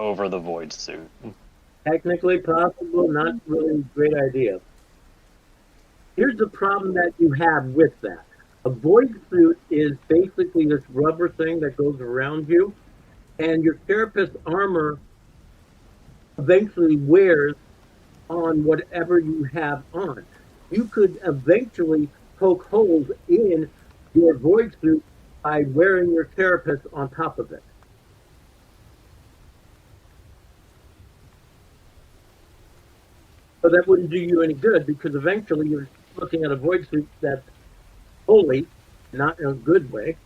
over the void suit. Technically possible, not really a great idea. Here's the problem that you have with that. A void suit is basically this rubber thing that goes around you, and your therapist armor eventually wears on whatever you have on. You could eventually poke holes in your void suit by wearing your therapist on top of it. But that wouldn't do you any good because eventually you're looking at a void suit that's holy, not in a good way.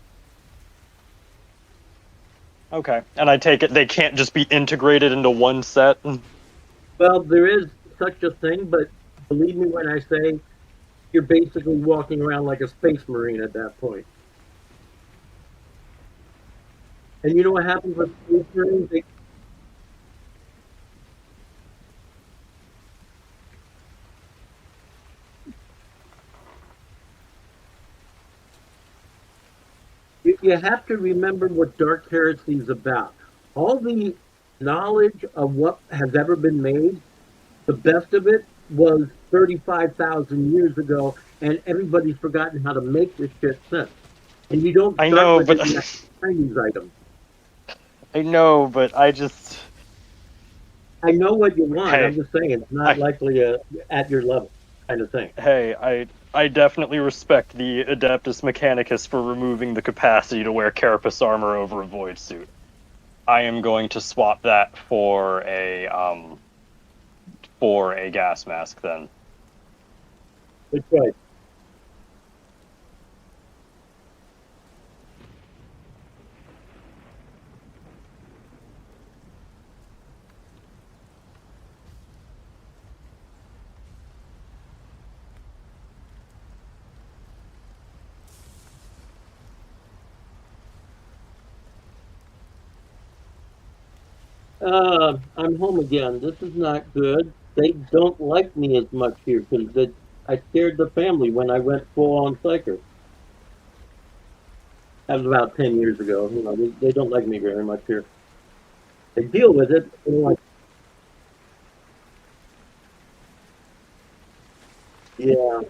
Okay, and I take it they can't just be integrated into one set? Well, there is such a thing, but believe me when I say you're basically walking around like a space marine at that point. And you know what happens with space marines? You have to remember what Dark Heresy is about. All the knowledge of what has ever been made, the best of it was 35,000 years ago, and everybody's forgotten how to make this shit since. And you don't I start know, with but it in that Chinese item. I know, but I just I know what you want. I'm hey, just saying it's not I likely at your level kind of thing. hey, I definitely respect the Adeptus Mechanicus for removing the capacity to wear carapace armor over a void suit. I am going to swap that for a gas mask then. Good choice. I'm home again. This is not good. They don't like me as much here because I scared the family when I went full on psyker. That was about 10 years ago. You know, they don't like me very much here. They deal with it. Like, yeah,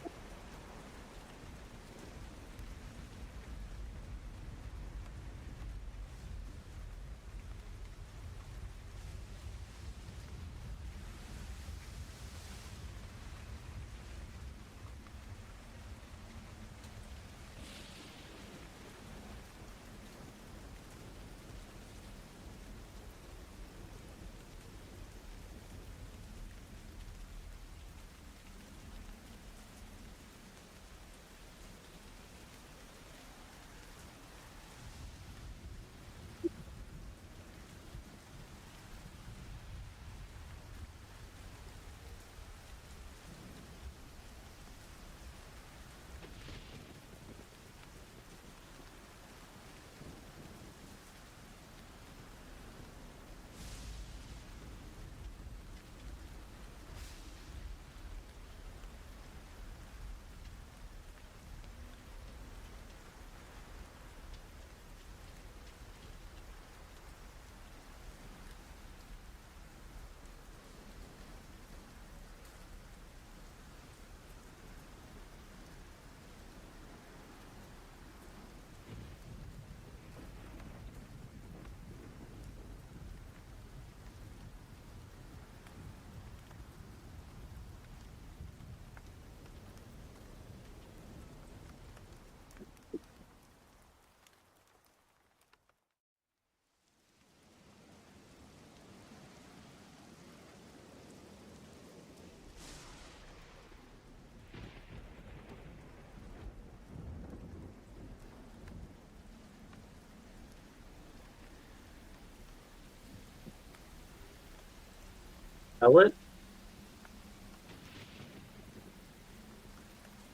tell it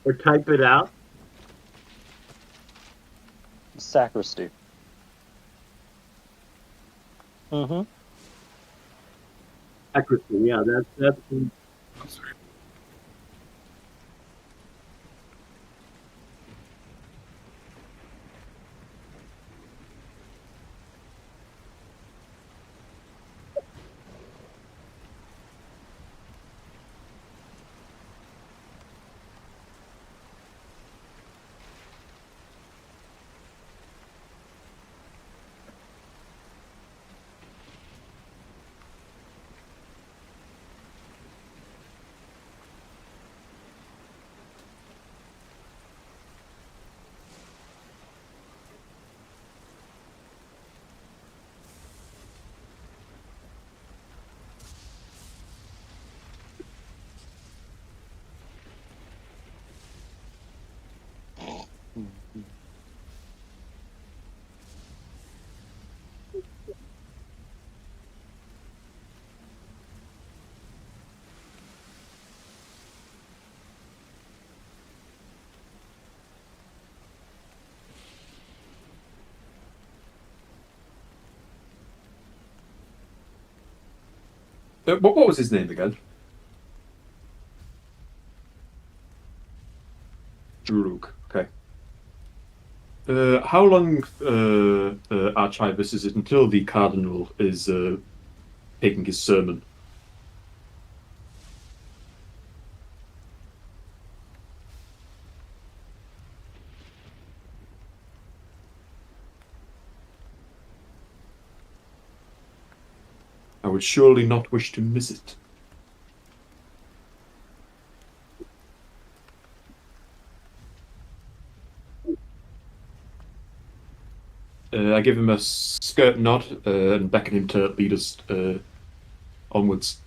or type it out. Sacristy. Mm-hmm. Accuracy. Yeah, that's What was his name again? Juruk. Okay. How long, Archivist, is it until the Cardinal is taking his sermon? I would surely not wish to miss it. I give him a skirt nod and beckon him to lead us onwards.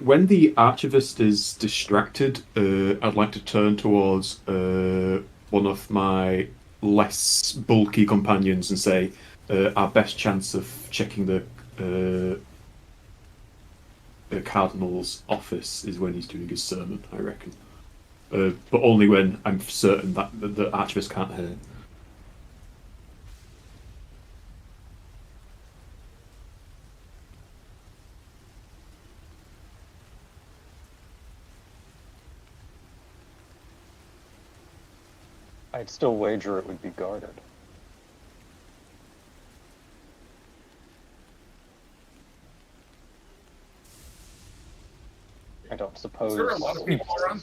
When the Archivist is distracted, I'd like to turn towards one of my less bulky companions and say, our best chance of checking the Cardinal's office is when he's doing his sermon, I reckon. But only when I'm certain that the Archivist can't hear. I'd still wager it would be guarded. I don't suppose. Is there a lot of people around?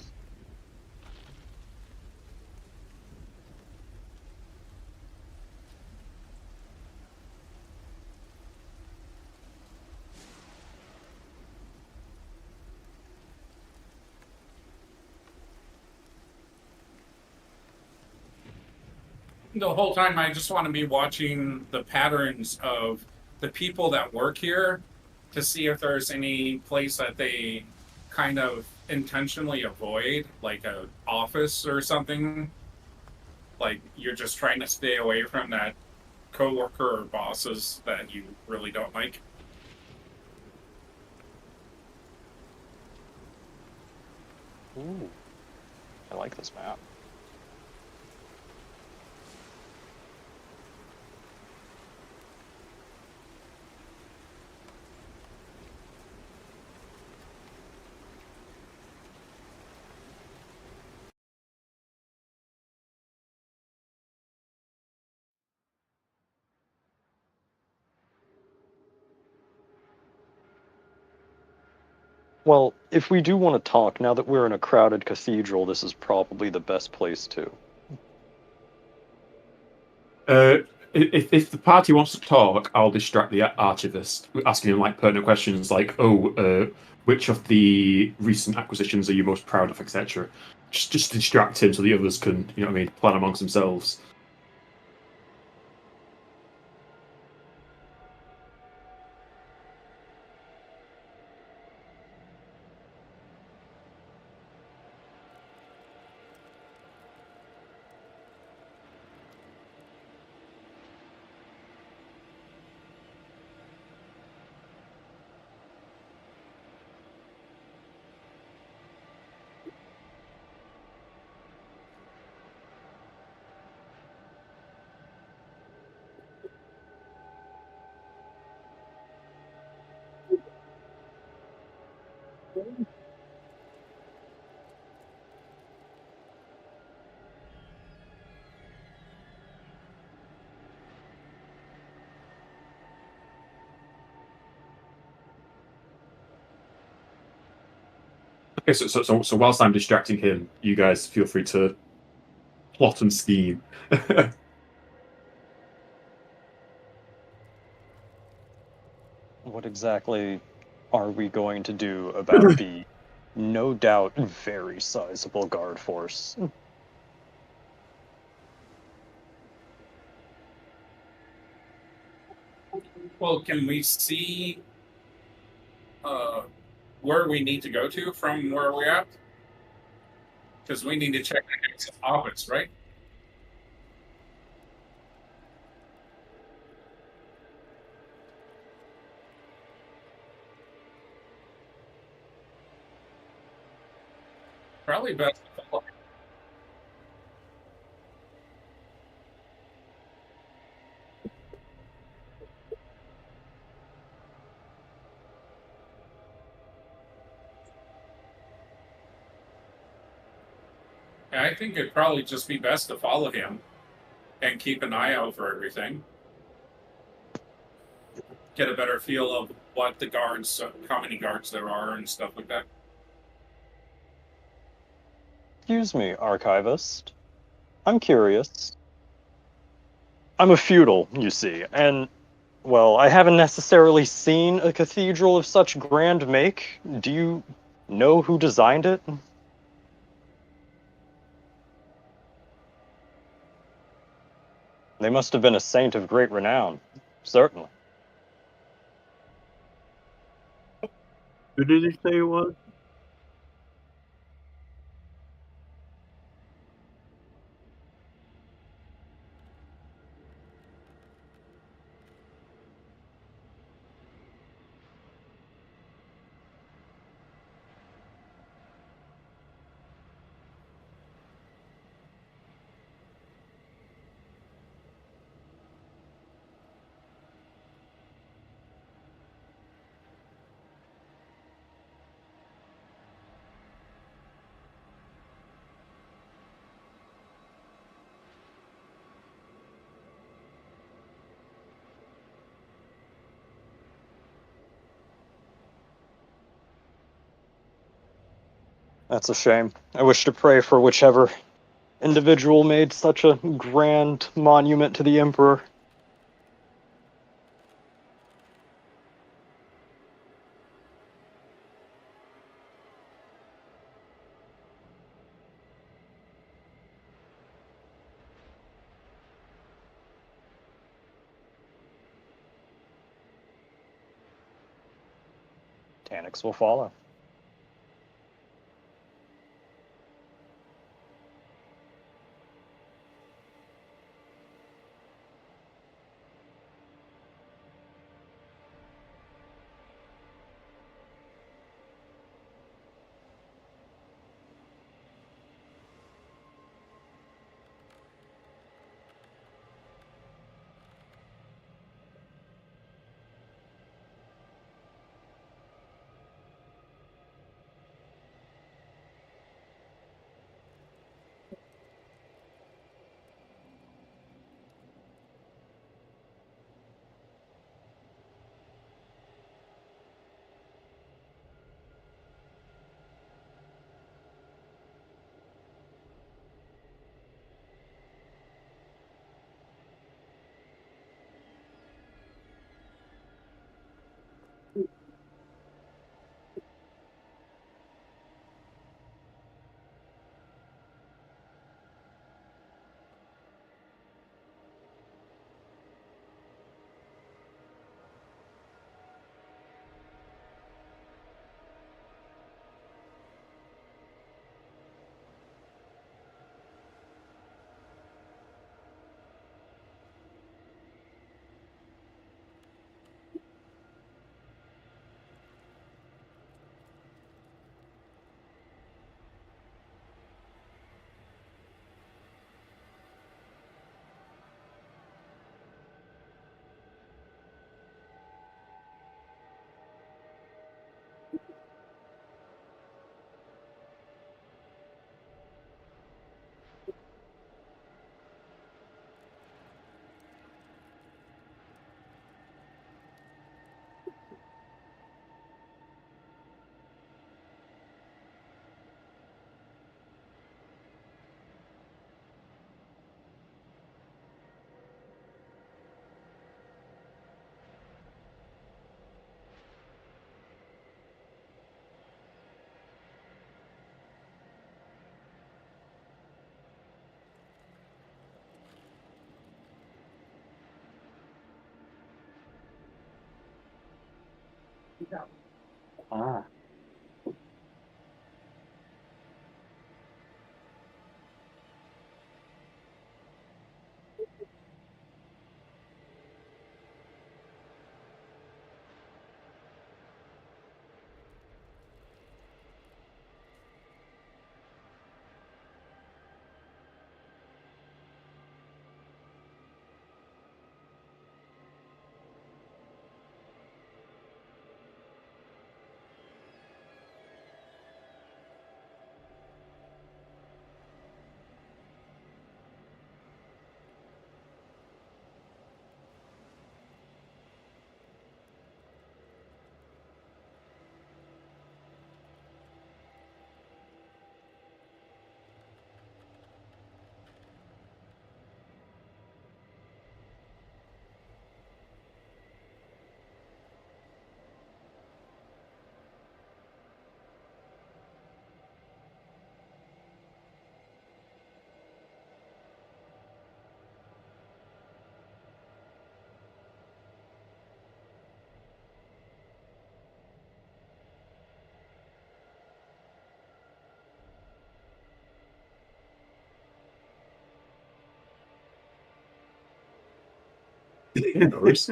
The whole time I just want to be watching the patterns of the people that work here to see if there's any place that they kind of intentionally avoid, like a office or something. Like you're just trying to stay away from that coworker or bosses that you really don't like. Ooh, I like this map. Well, if we do want to talk, now that we're in a crowded cathedral, this is probably the best place to. If the party wants to talk, I'll distract the Archivist, asking him like pertinent questions like, "Oh, which of the recent acquisitions are you most proud of, etc." Just distract him so the others can, you know what I mean, plan amongst themselves. Okay, so whilst I'm distracting him, you guys feel free to plot and scheme. What exactly are we going to do about the no doubt very sizable guard force? Well, can we see where we need to go to from where we're at? Because we need to check the exit orbits, right? Probably best to follow. Yeah, I think it'd probably just be best to follow him and keep an eye out for everything. Get a better feel of what the guards, how many guards there are, and stuff like that. Excuse me, Archivist. I'm curious. I'm a feudal, you see, and, well, I haven't necessarily seen a cathedral of such grand make. Do you know who designed it? They must have been a saint of great renown. Certainly. Who did he say it was? That's a shame. I wish to pray for whichever individual made such a grand monument to the Emperor. Tanics will follow. Ah. No worries.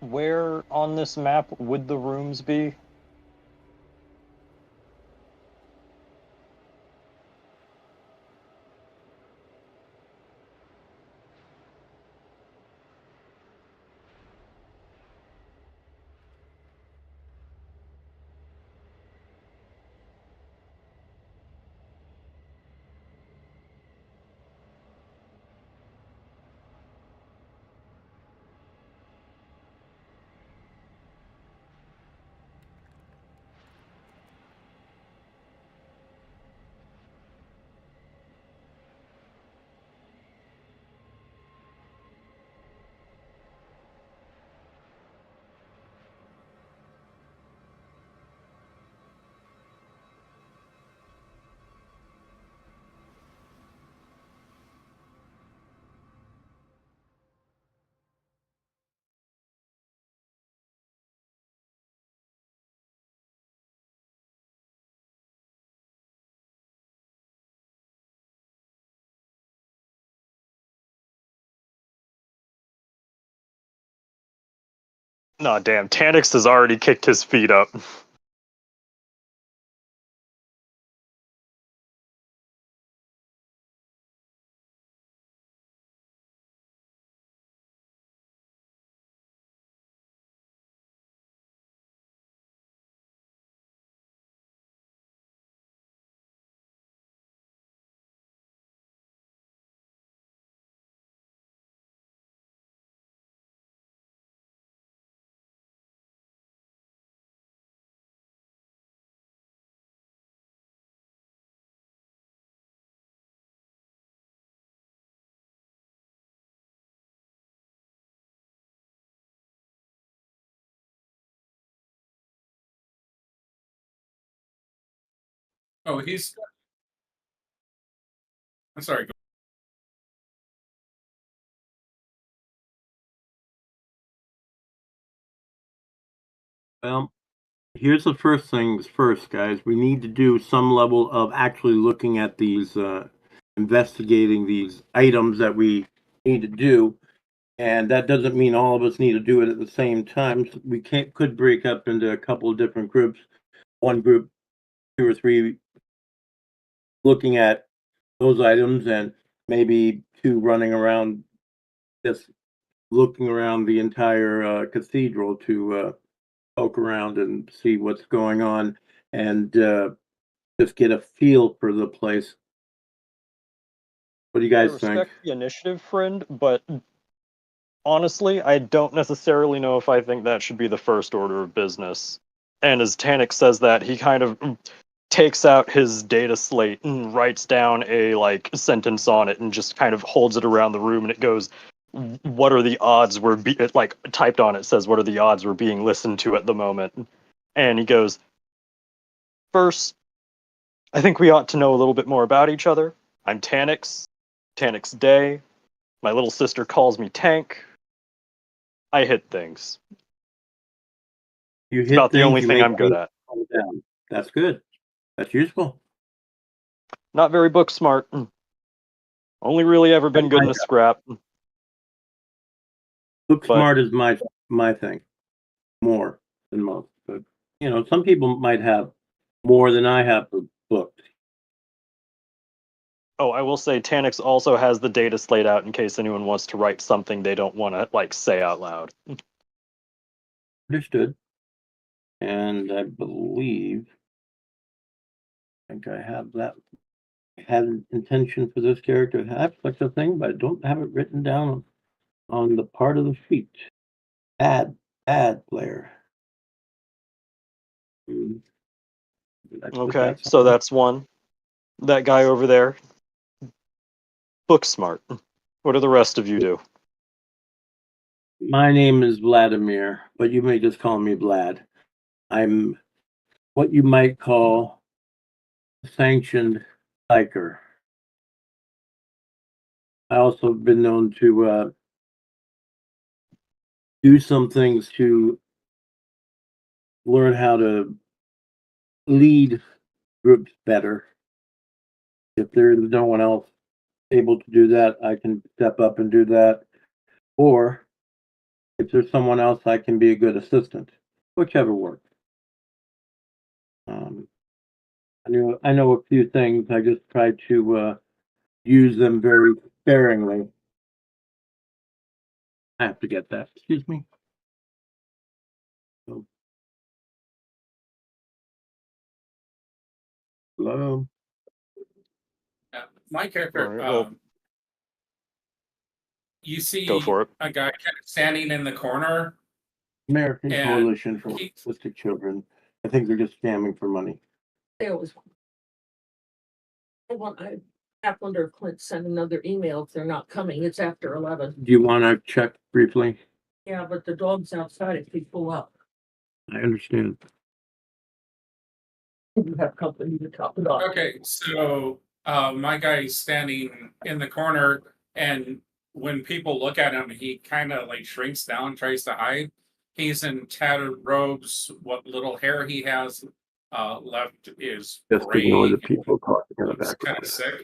Where on this map would the rooms be? Nah, damn, Tanix has already kicked his feet up. Oh, he's. I'm sorry. Well, here's the first things first, guys. We need to do some level of actually looking at these, investigating these items that we need to do. And that doesn't mean all of us need to do it at the same time. So we could break up into a couple of different groups. One group, 2 or 3, looking at those items, and maybe 2 running around, just looking around the entire cathedral to poke around and see what's going on, and just get a feel for the place. What do you I guys think? respect the initiative, friend, but honestly, I don't necessarily know if I think that should be the first order of business. And as Tanix says that, he kind of takes out his data slate and writes down a like sentence on it and just kind of holds it around the room, and it goes, what are the odds it like typed on it says, what are the odds we're being listened to at the moment? And he goes, first, I think we ought to know a little bit more about each other. I'm Tanix, Tanix Day. My little sister calls me Tank. I hit things. You It's hit about the things, only you thing make I'm good things at. calm down. That's good. That's useful. Not very book smart. Only really ever been good in a scrap. Book But smart is my thing, more than most. But some people might have more than I have for books. oh, I will say Tanix also has the data slate out in case anyone wants to write something they don't want to like say out loud. Understood. And I believe, I think I have that. I had an intention for this character to have such a thing, but I don't have it written down on the part of the sheet. Add. bad player. Okay, so that's one. That guy over there, book smart. What do the rest of you do? My name is Vladimir, but you may just call me Vlad. I'm what you might call a sanctioned biker. I also have been known to do some things to learn how to lead groups better. If there is no one else able to do that, I can step up and do that. Or if there's someone else, I can be a good assistant, whichever works. I know a few things. I just try to use them very sparingly. I have to get that. Excuse me. Oh. Hello. My character, All right, well, you see go for it. a guy kind of standing in the corner. American And Coalition for he- Autistic Children. I think they're just scamming for money. There was. I have wonder if Clint sent another email if they're not coming. It's after 11. Do you want to check briefly? Yeah, but the dog's outside if you pull up. I understand. You have company to top it off. Okay, so my guy's standing in the corner, and when people look at him, he kind of like shrinks down, tries to hide. He's in tattered robes. What little hair he has left is Just gray. ignore the people talking in the Looks kind of background. sick.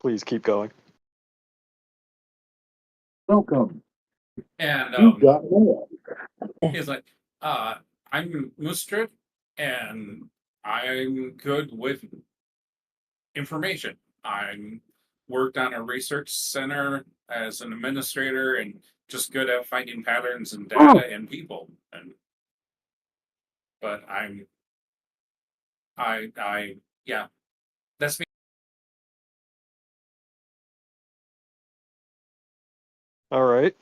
Please keep going. Welcome. And You got mail. he's like, I'm Mustrid, and I'm good with information. I'm worked on a research center as an administrator and just good at finding patterns and data in people. And but yeah, that's me. All right.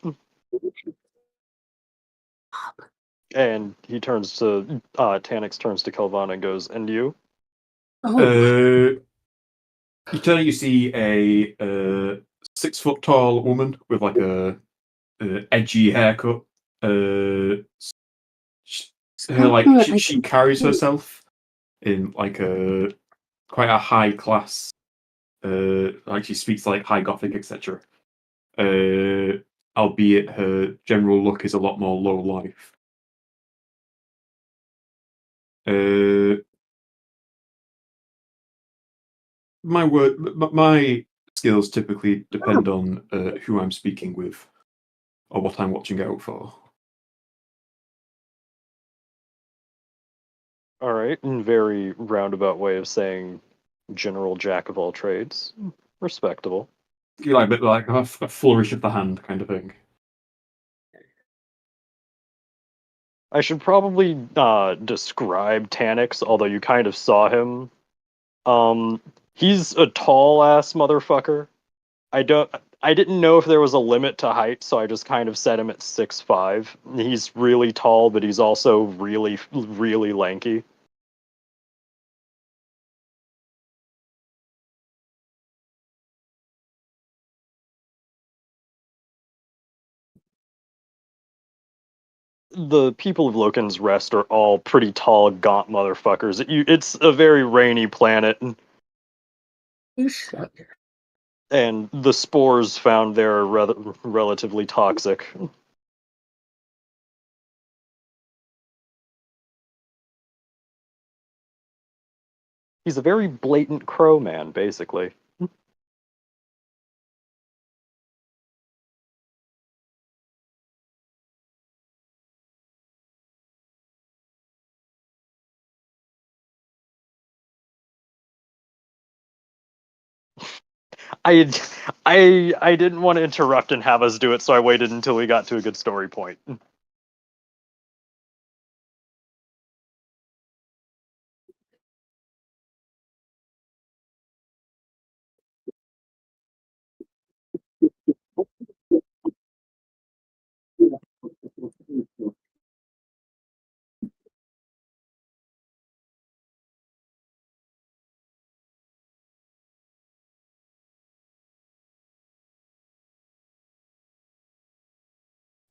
And he turns to Tanix turns to Kelvana and goes, "And you?" You turn and you see a 6 foot tall woman with like a edgy haircut. She carries herself in like a quite a high class. Like she speaks like high Gothic, etc. Albeit her general look is a lot more low life. My skills typically depend on who I'm speaking with or what I'm watching out for. All right, in very roundabout way of saying general jack of all trades. Respectable. You like a bit like a flourish of the hand kind of thing. I should probably describe Tanix, although you kind of saw him. He's a tall ass motherfucker. I didn't know if there was a limit to height, so I just kind of set him at 6'5". He's really tall, but he's also really, really lanky. The people of Loken's Rest are all pretty tall, gaunt motherfuckers. It's a very rainy planet, You shut. and the spores found there are relatively toxic. He's a very blatant crow man, basically. I, I didn't want to interrupt and have us do it, so I waited until we got to a good story point.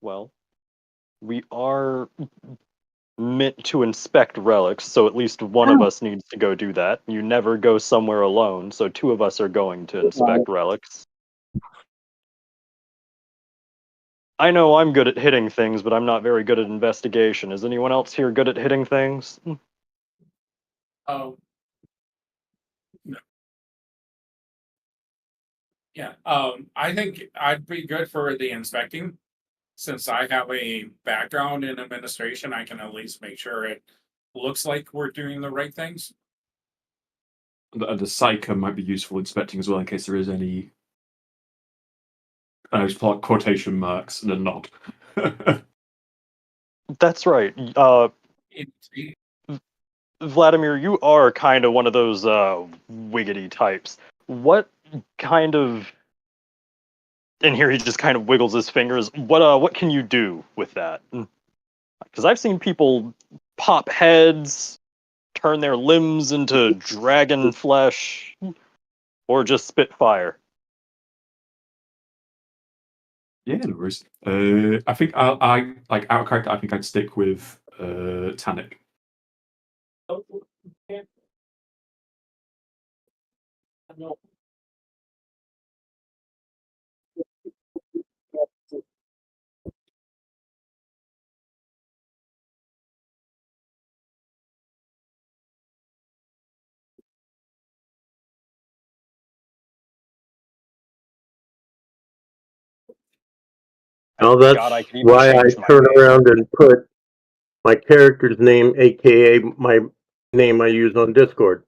Well, we are meant to inspect relics, so at least one of us needs to go do that. You never go somewhere alone, so two of us are going to inspect relics. I know I'm good at hitting things, but I'm not very good at investigation. Is anyone else here good at hitting things? Oh, no. Yeah. I think I'd be good for the inspecting. Since I have a background in administration, I can at least make sure it looks like we're doing the right things. The psyker might be useful inspecting as well in case there is any. I just put quotation marks and a nod. That's right. It- Vladimir, you are kind of one of those wiggity types. What kind of? And here he just kind of wiggles his fingers. What can you do with that? Because I've seen people pop heads, turn their limbs into dragon flesh, or just spit fire. Yeah, no worries. I think I like out of character. I think I'd stick with Tannic. No. Now God, I that's could even why I change my turn name. around and put my character's name, aka my name I use on Discord,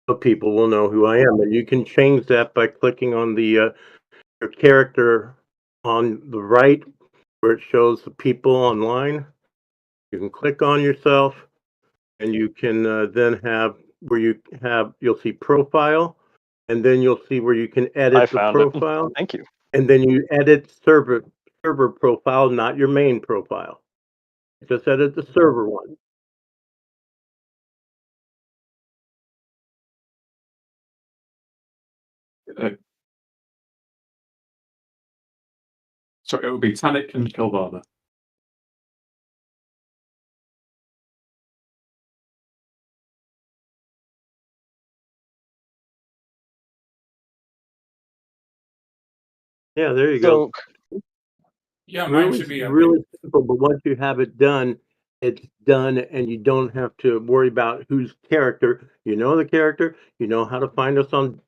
so people will know who I am. And you can change that by clicking on the your character on the right where it shows the people online. You can click on yourself, and you can then have where you'll see profile, and then you'll see where you can I edit the found it. profile, Thank you. and then you edit server profile, not your main profile. Just edit the server one. Uh, so it would be Tannic and Kilvana. Yeah, there you go. So, yeah, mine Really, should be up. really simple. But once you have it done, it's done, and you don't have to worry about whose character. You know the character. You know how to find us on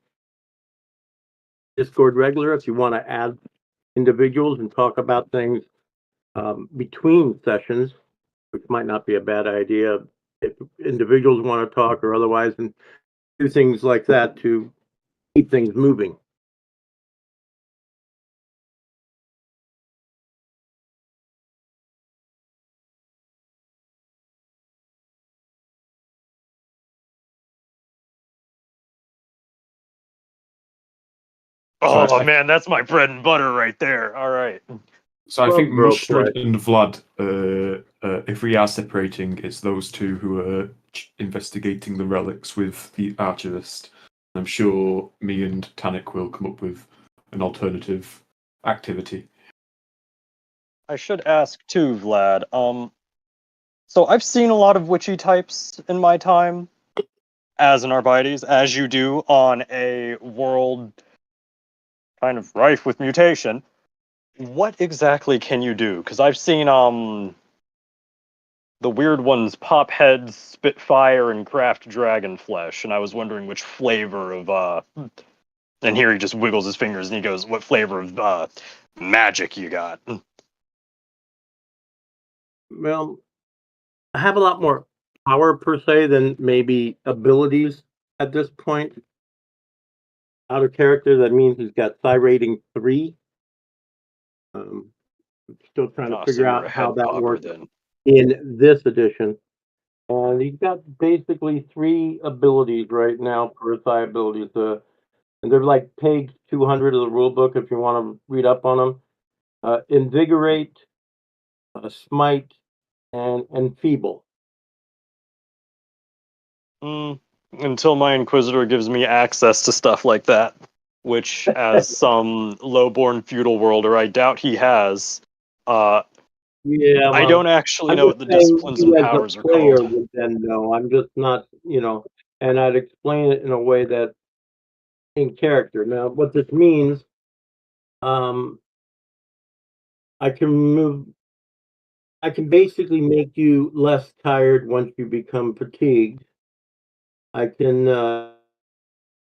Discord regular if you want to add individuals and talk about things between sessions, which might not be a bad idea if individuals want to talk or otherwise, and do things like that to keep things moving. So oh man, that's my bread and butter right there. All right. So I Well, think bro, Mustard play. and Vlad, if we are separating, it's those two who are investigating the relics with the archivist. I'm sure me and Tannic will come up with an alternative activity. I should ask too, Vlad. So I've seen a lot of witchy types in my time as an Arbites, as you do on a world kind of rife with mutation. What exactly can you do? Because I've seen the weird ones pop heads, spit fire, and craft dragon flesh, and I was wondering which flavor of and here he just wiggles his fingers and he goes, "What flavor of magic you got?" Well, I have a lot more power per se than maybe abilities at this point. Out of character, that means he's got psi rating 3. I'm still trying to Oh, so figure you're a out how head that popper works then. in this edition. And he's got basically 3 abilities right now per psi abilities. And they're like page 200 of the rule book if you want to read up on them. Invigorate, smite, and enfeeble. Until my Inquisitor gives me access to stuff like that, which, as some lowborn feudal worlder, I doubt he has. Yeah, I well, don't actually I'm know just what the saying disciplines you and as a powers are player called. would then know. I'm just not, and I'd explain it in a way that in character. Now, what this means, um, I can move. I can basically make you less tired once you become fatigued. I can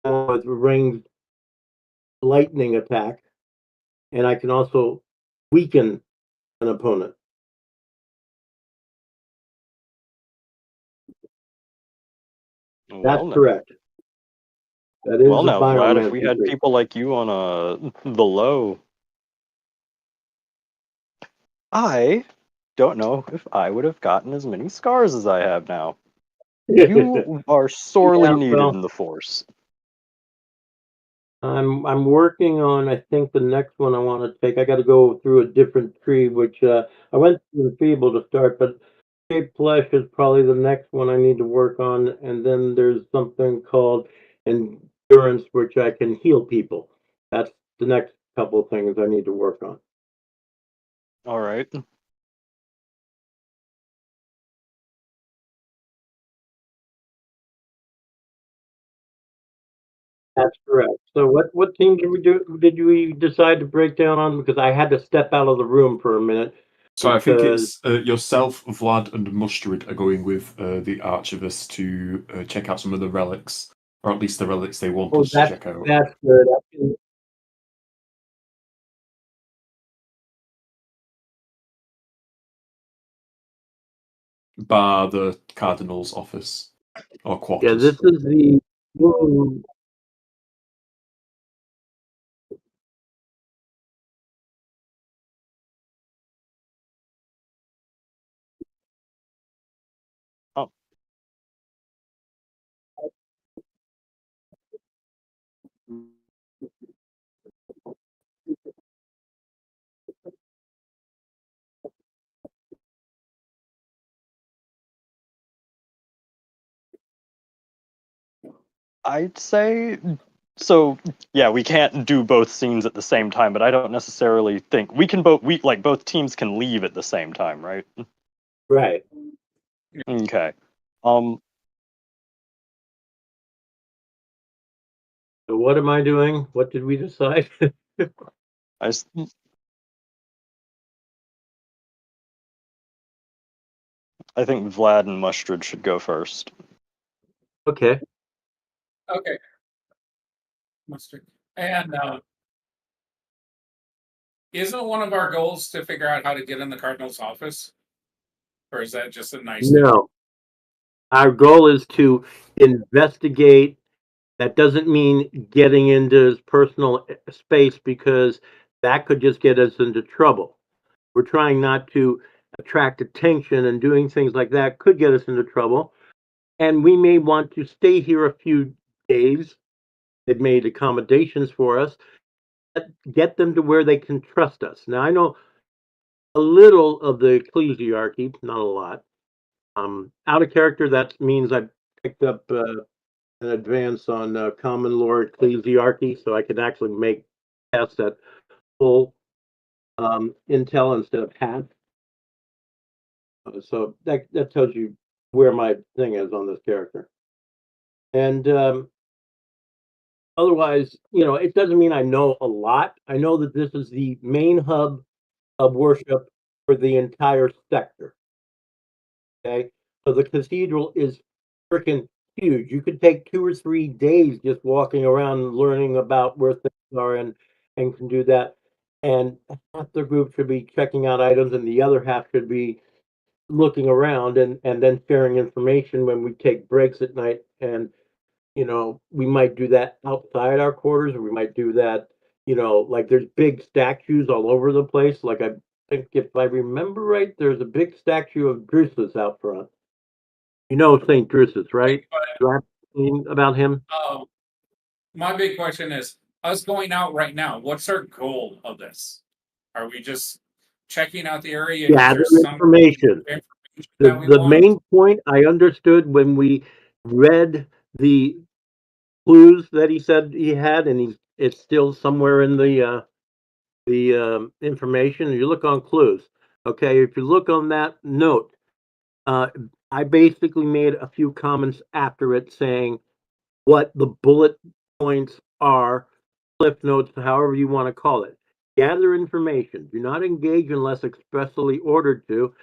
with ranged lightning attack, and I can also weaken an opponent. Well, That's now, correct. That is well, a now, Vlad, if we biomancy had trait. people like you on the low, I don't know if I would have gotten as many scars as I have now. You are sorely Yeah, needed well, in the Force. I'm working on. I think the next one I want to take. I got to go through a different tree, which I went through the feeble to start, but shape flesh is probably the next one I need to work on. And then there's something called endurance, which I can heal people. That's the next couple of things I need to work on. All right. That's correct. So what team did we do? Did we decide to break down on? Because I had to step out of the room for a minute. So I think Because it's yourself, Vlad, and Mustard are going with the Archivist to check out some of the relics, or at least the relics they want us to check out. that's good. I can, Bar the Cardinal's office or yeah, quarters. this is the room. Oh, I'd say so. Yeah, we can't do both scenes at the same time, but I don't necessarily think we can both. We like both teams can leave at the same time, right? Right. Okay. So what am I doing? What did we decide? I s- I think Vlad and Mustard should go first. Okay. Okay, mustard. And isn't one of our goals to figure out how to get in the Cardinal's office? Or is that just a nice to have? No. Our goal is to investigate. That doesn't mean getting into his personal space because that could just get us into trouble. We're trying not to attract attention, and doing things like that could get us into trouble. And we may want to stay here a few days. They've made accommodations for us. Get them to where they can trust us. Now, I know a little of the ecclesiarchy, not a lot. Out of character, that means I picked up an advance on common law ecclesiarchy, so I can actually make tests at full intel instead of half. So that tells you where my thing is on this character. And otherwise, it doesn't mean I know a lot. I know that this is the main hub of worship for the entire sector. Okay, so the cathedral is freaking huge. You could take 2 or 3 days just walking around and learning about where things are, and can do that. And half the group should be checking out items, and the other half should be looking around, and then sharing information when we take breaks at night. And we might do that outside our quarters, or we might do that, like there's big statues all over the place. Like I think if I remember right, there's a big statue of Drusus out front. You know St. Drusus, right? Do I have anything about him? Um, my big question is us going out right now, what's our goal of this? Are we just checking out the area because Gather there's some information. information The that we the want? main point I understood when we read the clues that he said he had, and it's still somewhere in the information. You look on clues. Okay, if you look on that note, I basically made a few comments after it saying what the bullet points are, cliff notes, however you want to call it. Gather information. Do not engage unless expressly ordered to.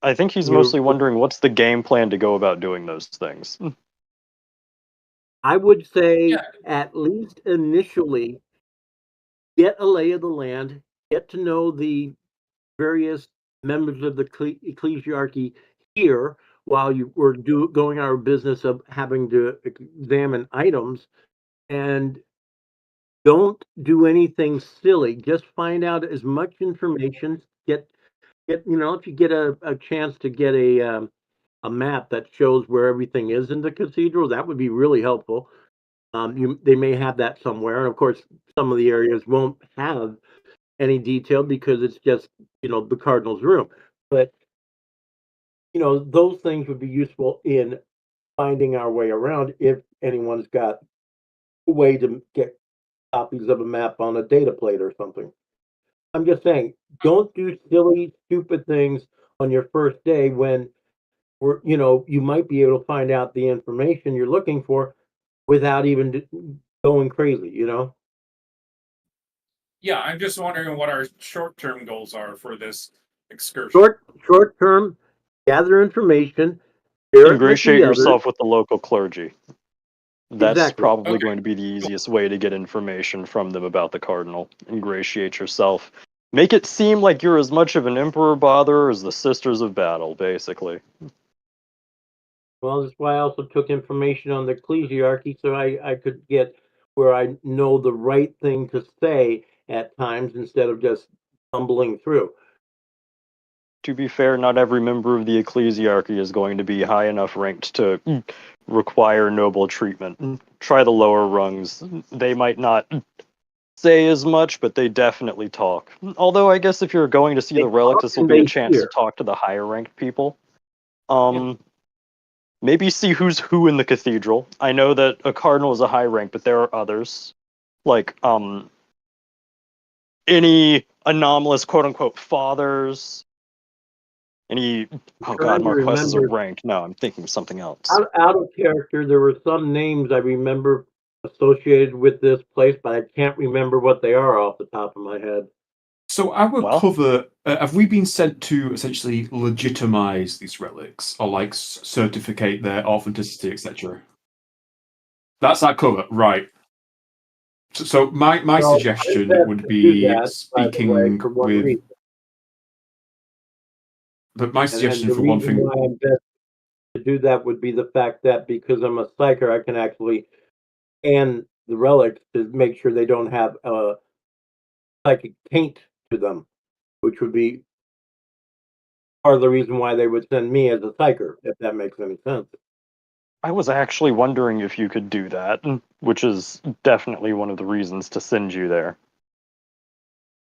I think he's You're, mostly wondering what's the game plan to go about doing those things. I would say, Yeah. at least initially, get a lay of the land, get to know the various members of the ecclesiarchy here while you were going our business of having to examine items, and don't do anything silly. Just find out as much information. Get if you get a chance to get a map that shows where everything is in the cathedral, that would be really helpful. They may have that somewhere, and of course, some of the areas won't have any detail because it's just the cardinal's room. But those things would be useful in finding our way around if anyone's got a way to get copies of a map on a data plate or something. I'm just saying, don't do silly, stupid things on your first day when you might be able to find out the information you're looking for without even going crazy. Yeah, I'm just wondering what our short-term goals are for this excursion. Short term, gather information, share it with Ingratiate the others. yourself with the local clergy. That's Exactly. probably Okay. going to be the easiest way to get information from them about the cardinal. Ingratiate yourself. Make it seem like you're as much of an emperor bother as the Sisters of Battle, basically. Well, that's why I also took information on the ecclesiarchy so I could get where I know the right thing to say at times instead of just bumbling through. To be fair, not every member of the ecclesiarchy is going to be high enough ranked to require noble treatment. Try the lower rungs. They might not say as much, but they definitely talk. Although I guess if you're going to see They the relic, talk this will and be a they chance to hear. talk to the higher ranked people. Yeah. Maybe see who's who in the cathedral. I know that a cardinal is a high rank, but there are others. Like, any anomalous quote unquote fathers. Any oh god, Trying to Marquess is a remember rank. No, I'm thinking of something else. out of character. There were some names I remember associated with this place, but I can't remember what they are off the top of my head. So our Well, cover, have we been sent to essentially legitimize these relics or like certificate their authenticity, etc.? That's our cover, right? So my Well, I suggestion best would to do be that, by the way, speaking for one with, reason, but my and suggestion the for one reason thing. why I'm best to do that would be the fact that because I'm a psyker, I can actually scan the relics to make sure they don't have a psychic taint to them, which would be part of the reason why they would send me as a psyker, if that makes any sense. I was actually wondering if you could do that, which is definitely one of the reasons to send you there.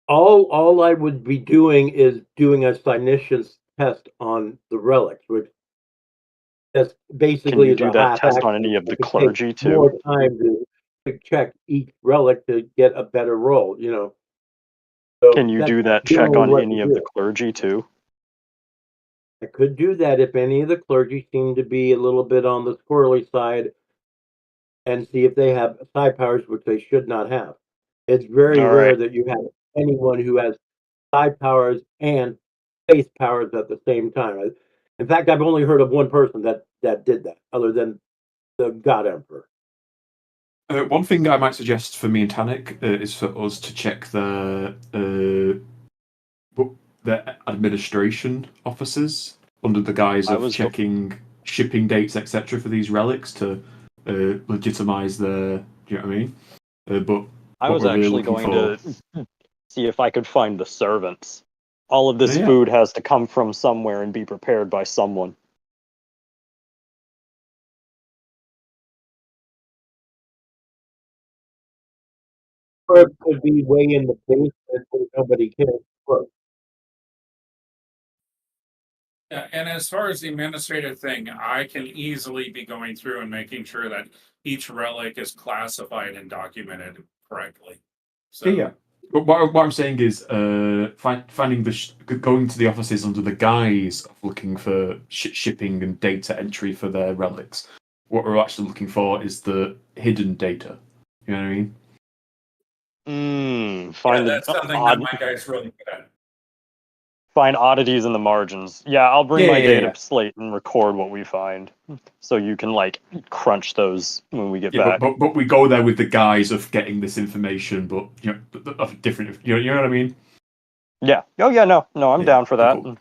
All I would be doing is doing a sinitious test on the relics, which just Can basically you is do a that half test on action. any of the It could take clergy too? more time to check each relic to get a better roll. So Can you that's do that check generally on what we any of the do. clergy too? I could do that if any of the clergy seem to be a little bit on the squirrely side and see if they have psi powers, which they should not have. It's very All rare right. that you have anyone who has psi powers and space powers at the same time. In fact, I've only heard of one person that did that, other than the God Emperor. One thing I might suggest for me and Tanik is for us to check the administration officers under the guise I of was go- checking shipping dates, etc., for these relics to legitimize the. Do you know what I mean? But I what was we're really actually looking going for. to see if I could find the servants. All of this Yeah. food has to come from somewhere and be prepared by someone. Or it could be way in the basement where nobody cares. Look, Yeah, and as far as the administrative thing, I can easily be going through and making sure that each relic is classified and documented correctly. Yeah, So yeah. But what I'm saying is, finding going to the offices under the guise of looking for shipping and data entry for their relics. What we're actually looking for is the hidden data. You know what I mean? Find that's something that odd, my guy's really good at. find oddities in the margins. Yeah, I'll bring my Yeah. data slate and record what we find, so you can like crunch those when we get Yeah, back. but we go there with the guise of getting this information, but of different. You know what I mean? Yeah. Oh yeah. No. I'm Yeah, down for that. cool.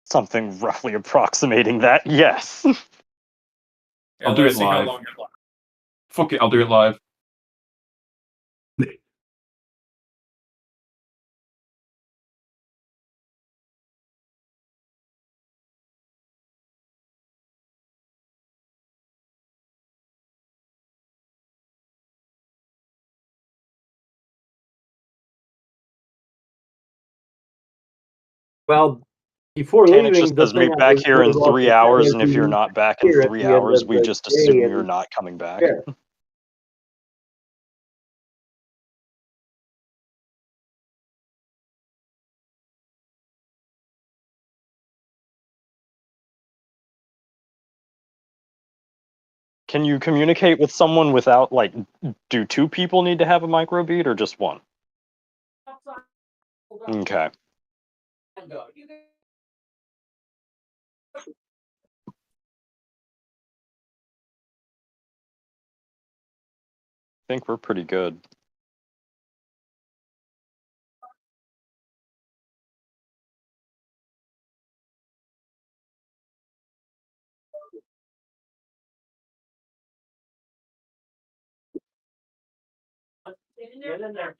Something roughly approximating that. Yes. Yeah, I'll do let's it see how live. long it lasts. Fuck it, I'll do it live. Well, before Tanix leaving, just the says thing meet I back here would in have also 3 hours, said and is if you're we not back in here at three the end hours, of we the just day assume you're and not coming back. there. Can you communicate with someone without like? Do two people need to have a microbead or just one? Okay. I think we're pretty good. Get in there.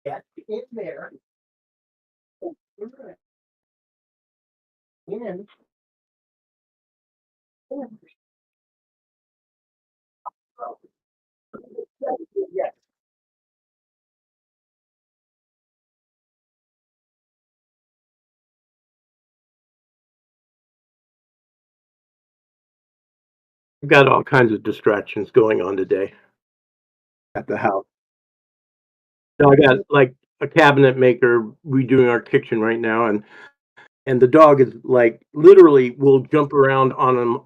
Get in there. In. Yes. We've got all kinds of distractions going on today at the house. So I got like a cabinet maker redoing our kitchen right now, and the dog is like literally will jump around on him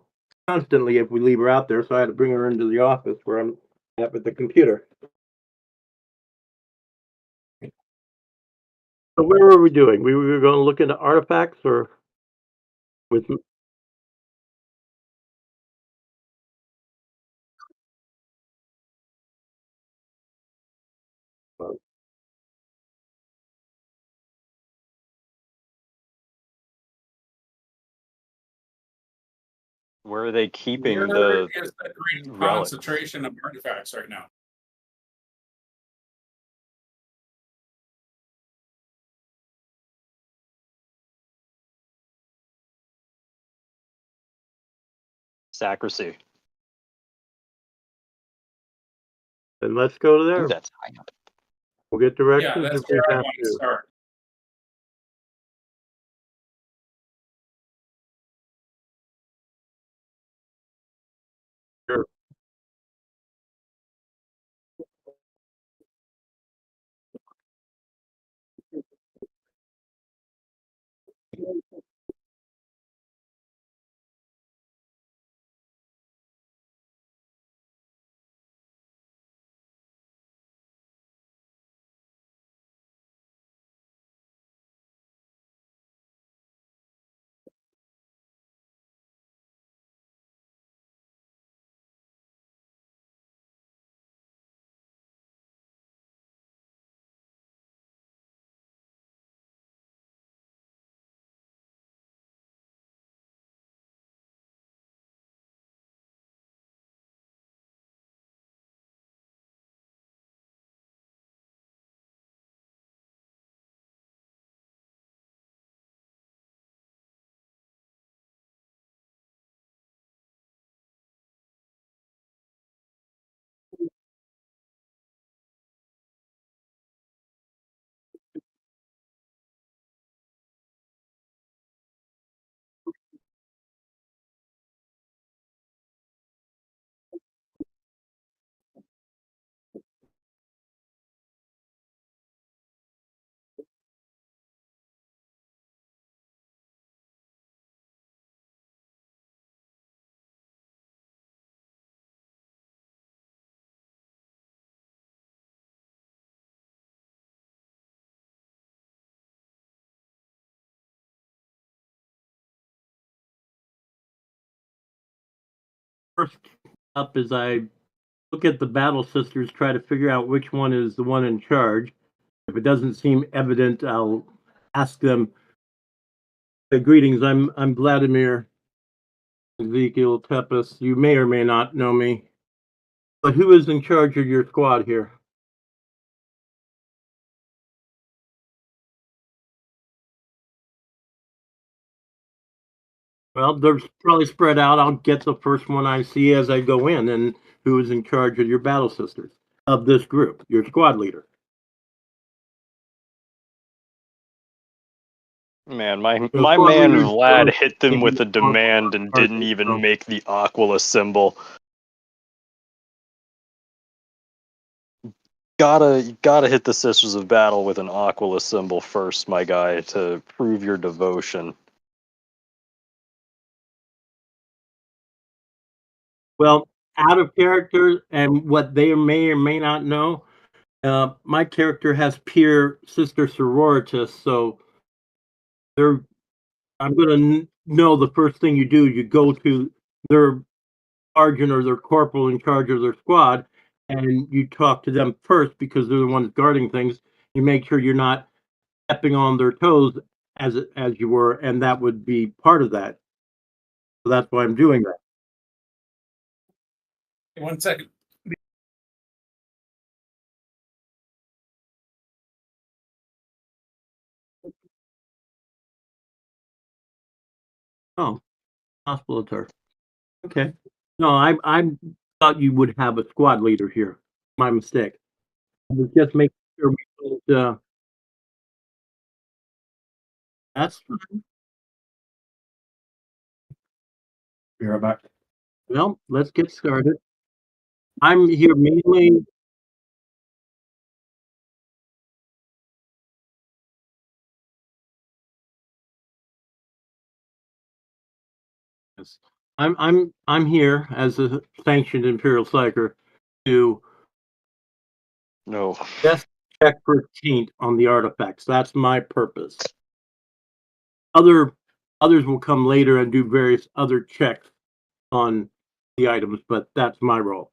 constantly if we leave her out there. So I had to bring her into the office where I'm at with the computer. So where were we doing? We were going to look into artifacts or with. Where are they keeping Where the is the great relics? concentration of artifacts right now? Sacristy. Then let's go to Ooh, there. that's high up. We'll get Yeah, directions that's if we where I have want to to. start. Sure. first up is I look at the battle sisters, try to figure out which one is the one in charge. If it doesn't seem evident, I'll ask them. Greetings, I'm Vladimir Ezekiel Tepes. You may or may not know me, but who is in charge of your squad here? Well, they're probably spread out. I'll get the first one I see as I go in, and who is in charge of your battle sisters of this group, your squad leader. Man, my The my squad man leader Vlad goes hit them with a in demand and didn't so- even make the Aquila symbol. Gotta hit the Sisters of Battle with an Aquila symbol first, my guy, to prove your devotion. Well, out of character and what they may or may not know, my character has peer sister sororitas, so they're. I'm gonna know the first thing you do. You go to their sergeant or their corporal in charge of their squad, and you talk to them first because they're the ones guarding things. You make sure you're not stepping on their toes as you were, and that would be part of that. So that's why I'm doing that. 1 second. Oh, hospital. Okay. No, I thought you would have a squad leader here. My mistake. I was just making sure we don't, that's fine. Be right back. Well, let's get started. I'm here mainly. Yes. I'm here as a sanctioned Imperial Psyker to No. just check for taint on the artifacts. That's my purpose. Others will come later and do various other checks on the items, but that's my role.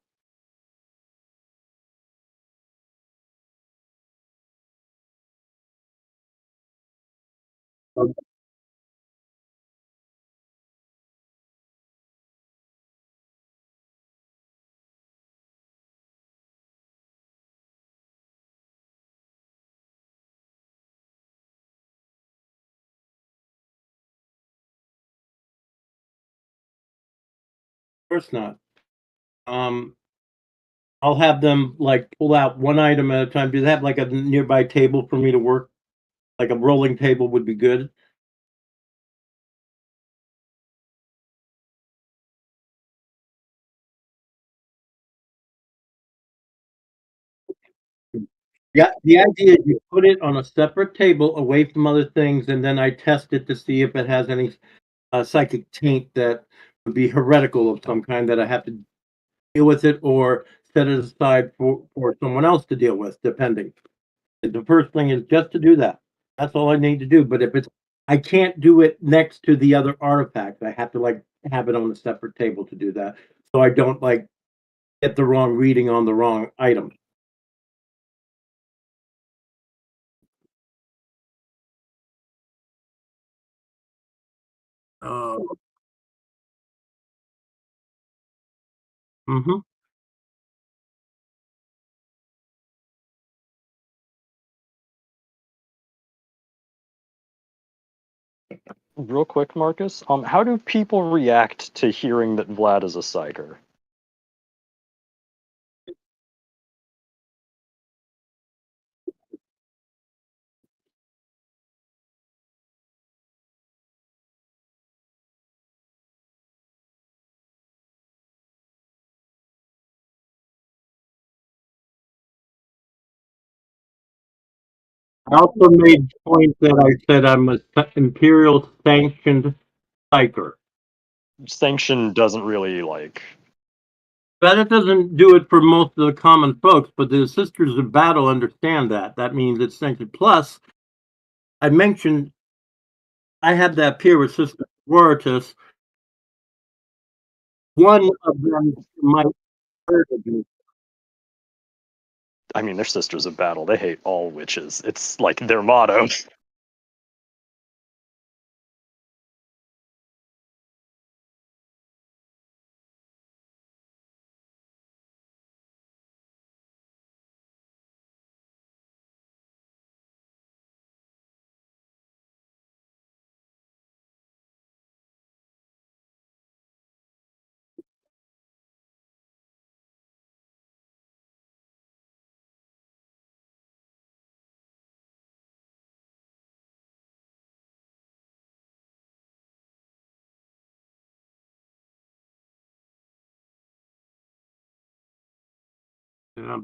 Of course not. I'll have them like pull out one item at a time. Do they have like a nearby table for me to work? Like a rolling table would be good. Yeah, the idea is you put it on a separate table away from other things, and then I test it to see if it has any psychic taint that would be heretical of some kind that I have to deal with it or set it aside for someone else to deal with, depending. The first thing is just to do that. That's all I need to do. But if it's, I can't do it next to the other artifacts. I have to like have it on a separate table to do that, so I don't like get the wrong reading on the wrong item. Oh. Mm-hmm. Real quick, Marcus. How do people react to hearing that Vlad is a psyker? I also made point that I said I'm a imperial sanctioned psyker. Sanction doesn't really like. But it doesn't do it for most of the common folks, but the Sisters of Battle understand that. That means it's sanctioned. Plus, I mentioned I had that peer with Sister Sororitas. one of them might hurt you. I mean, they're sisters of battle. They hate all witches. It's like their motto.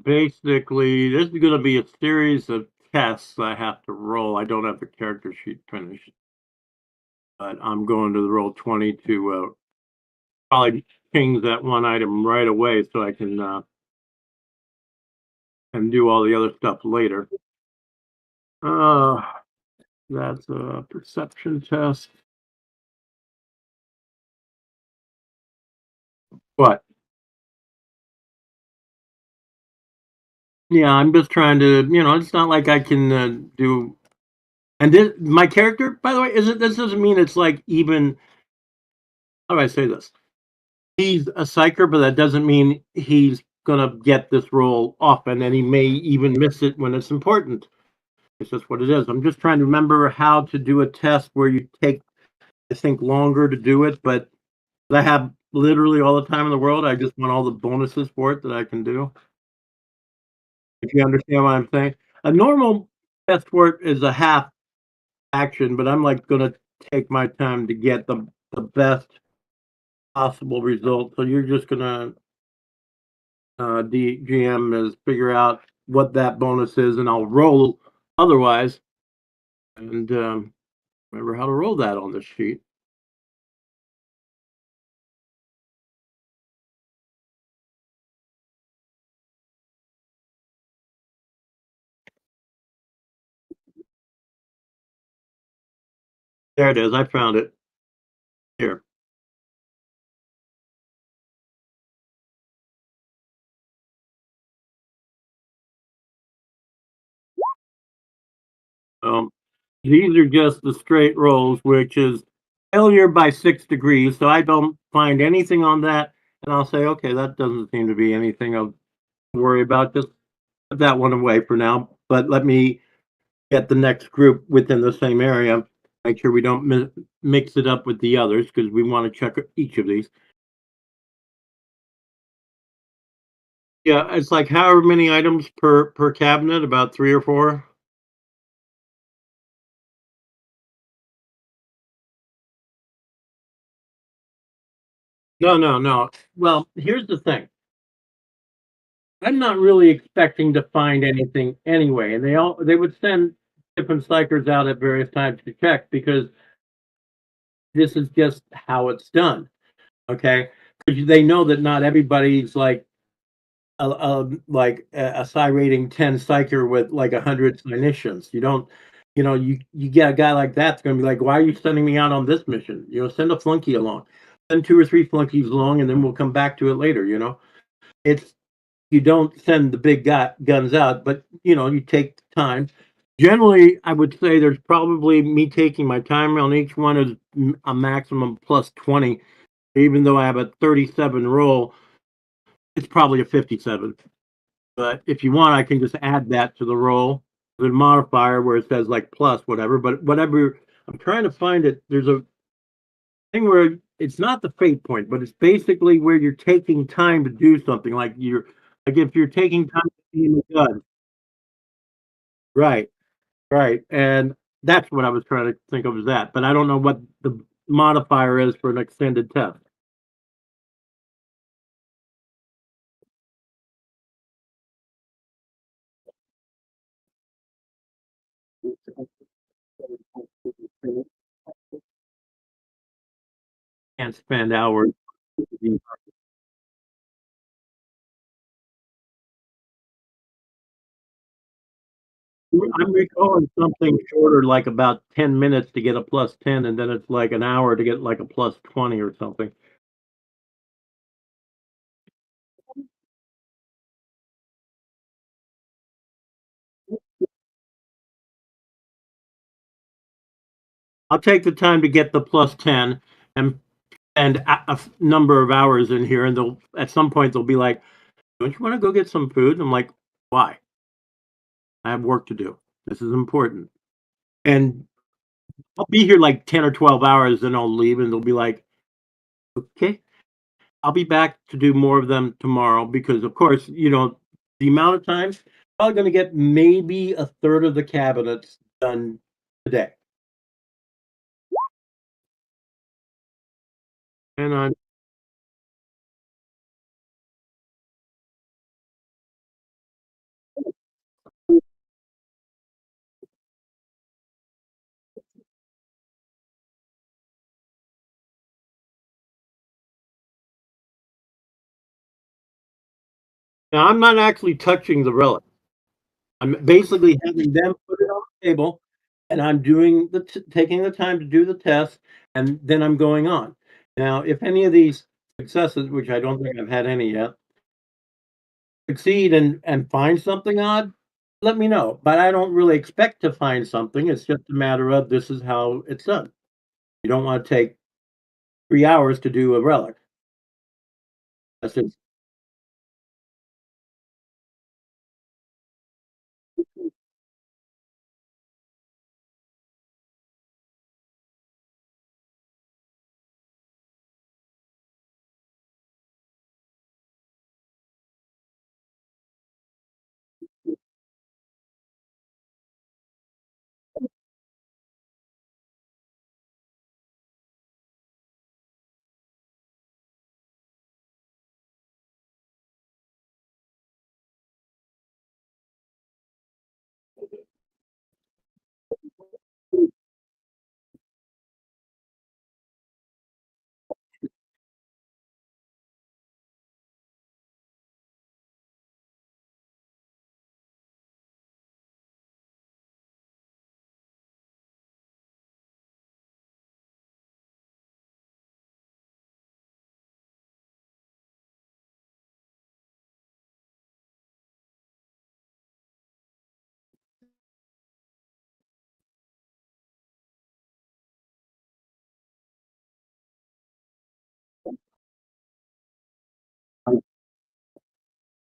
Basically, this is going to be a series of tests I have to roll. I don't have the character sheet finished, but I'm going to roll 20 to probably change that one item right away so I can and do all the other stuff later. That's a perception test. What? Yeah, I'm just trying to, it's not like I can do. And this, my character, by the way, this doesn't mean it's like even. How do I say this? He's a psyker, but that doesn't mean he's gonna get this role often, and he may even miss it when it's important. It's just what it is. I'm just trying to remember how to do a test where you take, I think, longer to do it, but I have literally all the time in the world. I just want all the bonuses for it that I can do. If you understand what I'm saying. A normal test for it is a half action, but I'm like gonna take my time to get the best possible result. So you're just gonna GM is figure out what that bonus is, and I'll roll otherwise, and remember how to roll that on this sheet. There it is. I found it. Here. These are just the straight rolls, which is failure by 6 degrees. So I don't find anything on that, and I'll say, okay, that doesn't seem to be anything I'll worry about. Just put that one away for now. But let me get the next group within the same area. Make sure we don't mix it up with the others because we want to check each of these. Yeah, it's like however many items per cabinet, about 3 or 4. No. Well, here's the thing. I'm not really expecting to find anything anyway, and they would send different psychers out at various times to check because this is just how it's done. Okay, because they know that not everybody's like a psi rating 10 psyker with like 100 clinicians. You don't, you get a guy like that's going to be like, why are you sending me out on this mission? Send a flunky along, send 2 or 3 flunkies along, and then we'll come back to it later. It's you don't send the big guns out, but you take time. Generally, I would say there's probably me taking my time on each one is a maximum plus 20. Even though I have a 37 roll, it's probably a 57. But if you want, I can just add that to the roll, the modifier where it says like plus whatever. But whatever, I'm trying to find it. There's a thing where it's not the fate point, but it's basically where you're taking time to do something. Like if you're taking time to aim a gun. Right, right. And that's what I was trying to think of as that. But I don't know what the modifier is for an extended test. Can't spend hours. I'm recalling something shorter, like about 10 minutes to get a plus 10, and then it's like an hour to get like a plus 20 or something. I'll take the time to get the plus 10 and a number of hours in here, and they'll at some point they'll be like, "Don't you want to go get some food?" And I'm like, "Why? I have work to do. This is important." And I'll be here like 10 or 12 hours, then I'll leave, and they'll be like, "Okay, I'll be back to do more of them tomorrow," because, of course, the amount of time, I'm going to get maybe a third of the cabinets done today. And now I'm not actually touching the relic. I'm basically having them put it on the table, and I'm doing taking the time to do the test, and then I'm going on. Now, if any of these successes, which I don't think I've had any yet, succeed and find something odd, let me know. But I don't really expect to find something. It's just a matter of this is how it's done. You don't want to take 3 hours to do a relic. That's just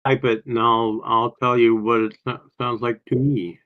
type it, and I'll tell you what it sounds like to me.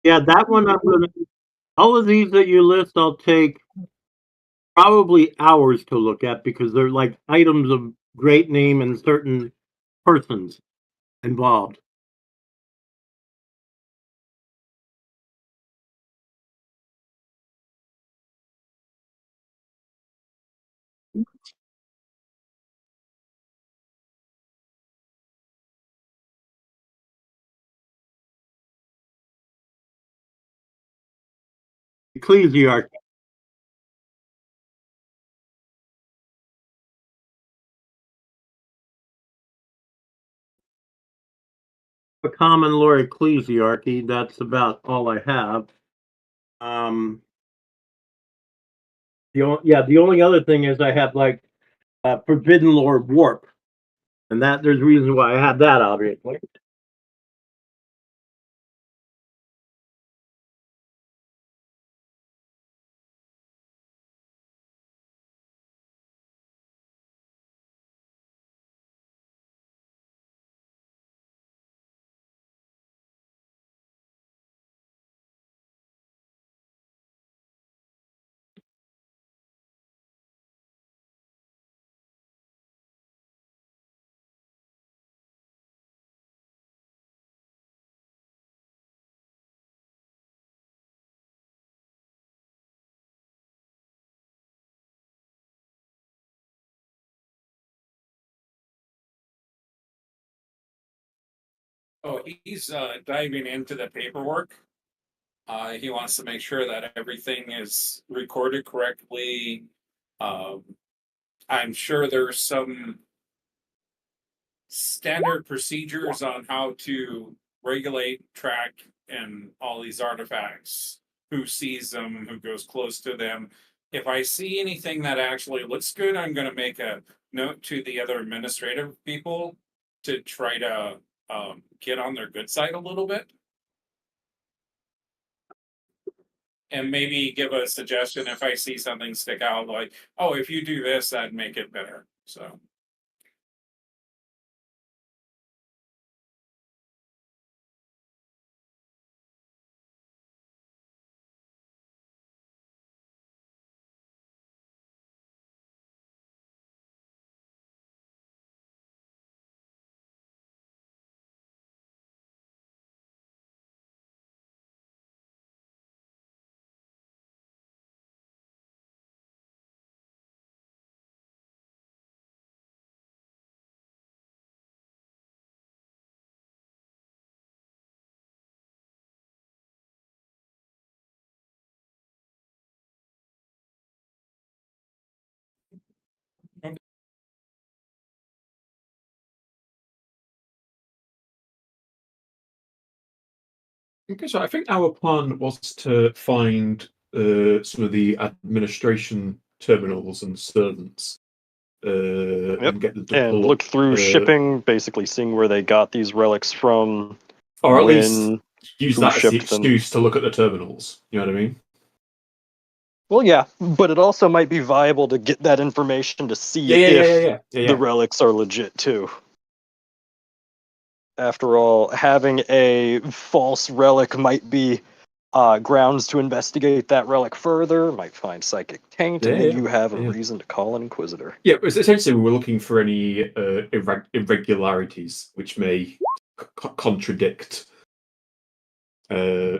Yeah, that one I'm gonna. All of these that you list, I'll take probably hours to look at because they're like items of great name and certain persons involved. Ecclesiarch, a common law ecclesiarchy. That's about all I have. Um, the only other thing is I have like Forbidden Lore Warp, and that there's reasons why I have that, obviously. Oh, he's diving into the paperwork. He wants to make sure that everything is recorded correctly. Um, I'm sure there's some standard procedures on how to regulate, track, and all these artifacts. Who sees them? Who goes close to them? If I see anything that actually looks good, I'm going to make a note to the other administrative people to try to get on their good side a little bit. And maybe give a suggestion if I see something stick out, like, oh, if you do this, that'd make it better. So, Okay, so I think our plan was to find some of the administration terminals and servants Yep. and get them to And pull look up, through shipping, basically seeing where they got these relics from, or at least when, use who that as the shipped them. excuse to look at the terminals. You know what I mean? Well, yeah, but it also might be viable to get that information to see Yeah, yeah, yeah, if yeah, yeah, the yeah. relics are legit too. After all, having a false relic might be grounds to investigate that relic further, might find psychic taint, and Yeah, then yeah, you have a yeah. reason to call an inquisitor. Yeah, it was essentially we were looking for any irregularities which may contradict. Uh,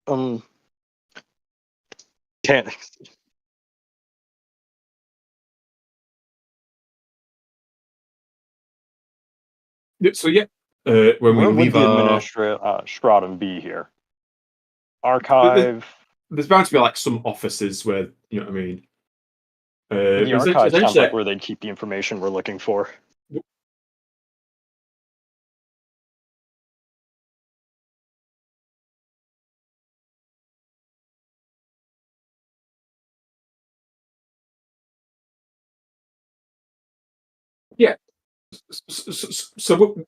Um, can't. so yeah, when we Where would leave the our, stratum be here? there's Archive. bound to be like some offices where, you know what I mean. The archive sounds Essentially, like where they'd keep the information we're looking for. yeah. So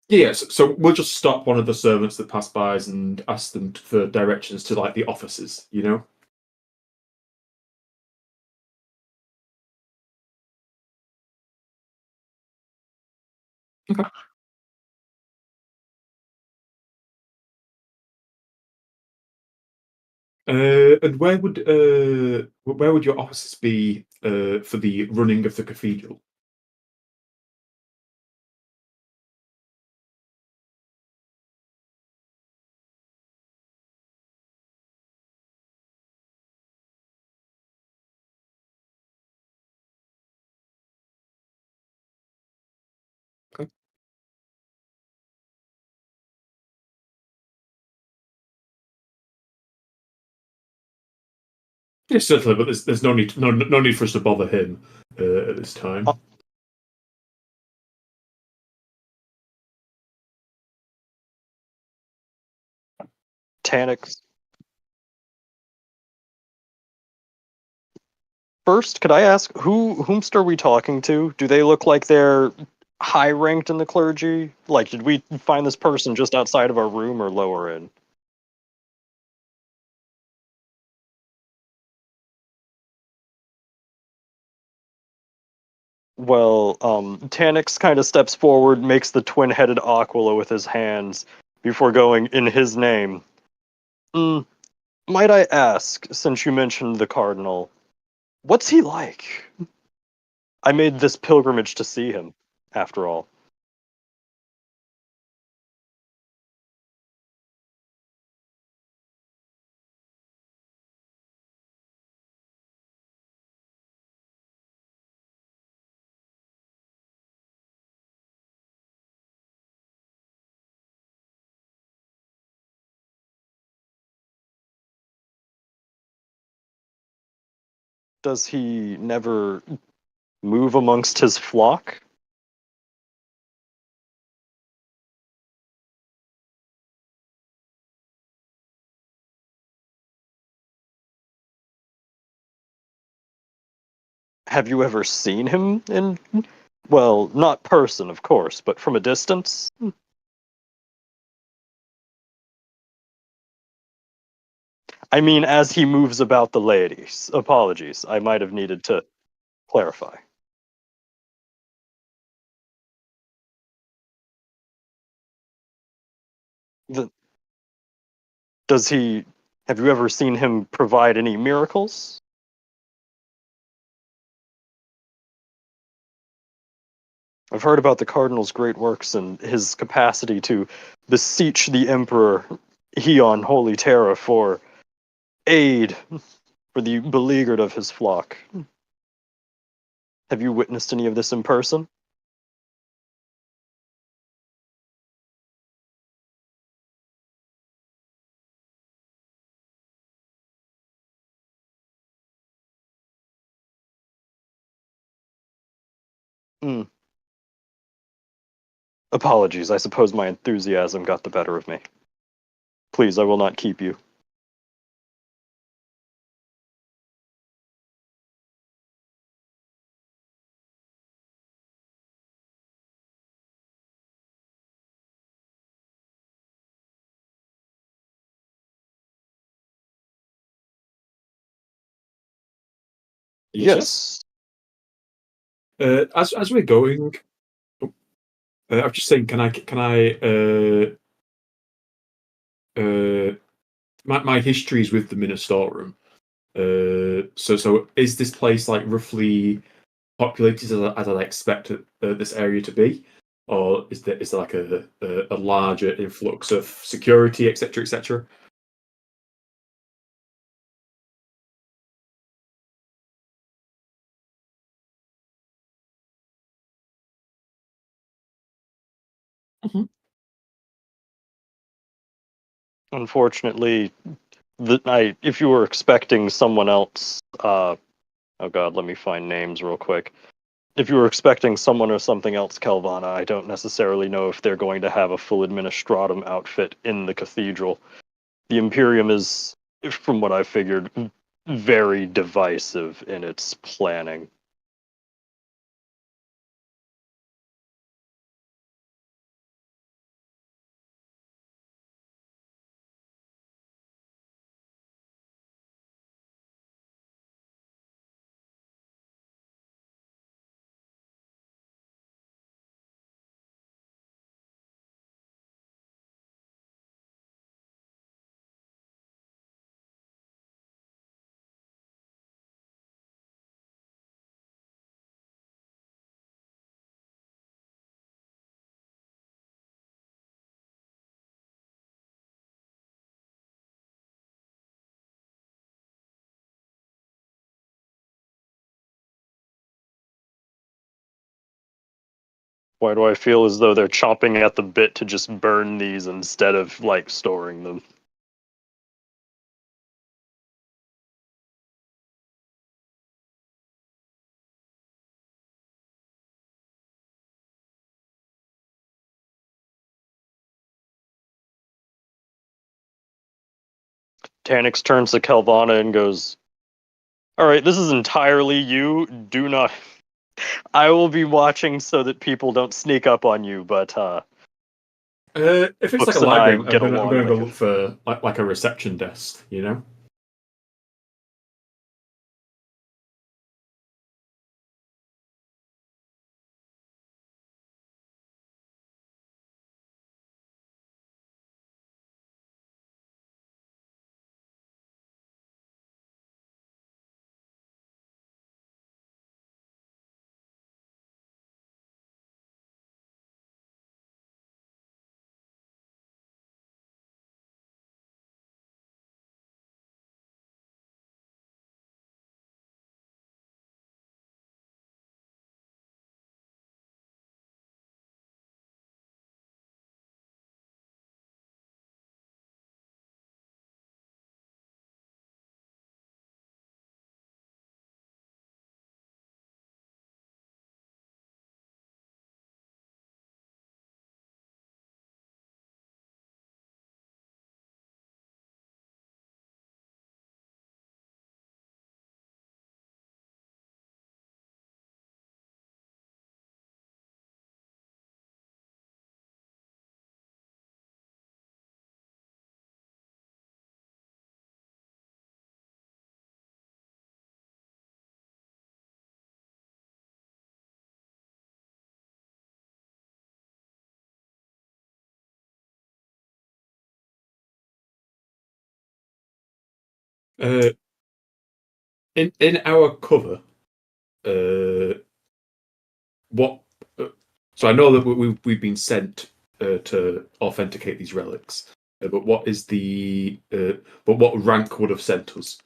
yeah, so we'll just stop one of the servants that pass by and ask them for directions to like the offices. You know. Okay. And where would your offices be for the running of the cathedral? Okay. Yeah, certainly, but there's no need no need for us to bother him at this time. Tanix. First, could I ask whomst are we talking to? Do they look like they're high ranked in the clergy? Like, did we find this person just outside of our room or lower in? Well, Tanix kind of steps forward, makes the twin-headed Aquila with his hands before going in his name. Mm, might I ask, since you mentioned the Cardinal, what's he like? I made this pilgrimage to see him. after all. Does he never move amongst his flock? Have you ever seen him in, well, not person, of course, but from a distance? I mean, as he moves about the ladies. Apologies, I might have needed to clarify. The, does he, have you ever seen him provide any miracles? I've heard about the Cardinal's great works and his capacity to beseech the Emperor Heon Holy Terra for aid for the beleaguered of his flock. Have you witnessed any of this in person? Hmm. Apologies, I suppose my enthusiasm got the better of me. Please, I will not keep you. Yes. Yes. As we're going, I'm just saying, my history is with the Ministorum. So is this place like roughly populated as I'd expect this area to be, or is there like a larger influx of security, etc., etc.? Mhm. Unfortunately, if you were expecting someone else, oh god, let me find names real quick. If you were expecting someone or something else, Kelvana, I don't necessarily know if they're going to have a full administratum outfit in the cathedral. The Imperium is, from what I figured, very divisive in its planning. Why do I feel as though they're chomping at the bit to just burn these instead of, like, storing them? Tanix turns to Kelvana and goes, alright, this is entirely you. Do not. I will be watching so that people don't sneak up on you, but, If it's like a Books and I library, I'm get gonna I'm along gonna go like a look for like a reception desk, you know. Uh, in our cover, what? So I know that we've been sent to authenticate these relics, but what is the? But what rank would have sent us?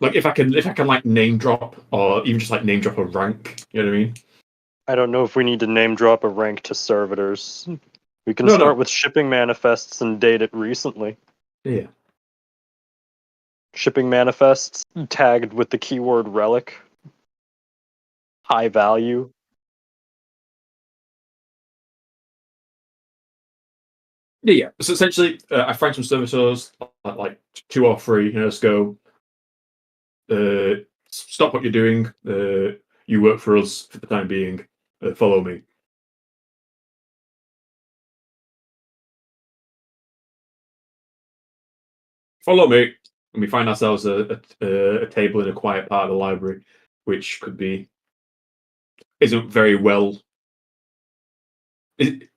Like if I can like name drop or even just like name drop a rank, you know what I mean? I don't know if we need to name drop a rank to servitors. We can No, start no. with shipping manifests and date it recently. Yeah. Shipping manifests tagged with the keyword relic. High value. Yeah. So essentially, I find some servitors, like 2 or 3, let's go. Stop what you're doing. You work for us for the time being. Follow me. Follow me. And we find ourselves a table in a quiet part of the library, which could be isn't very well. It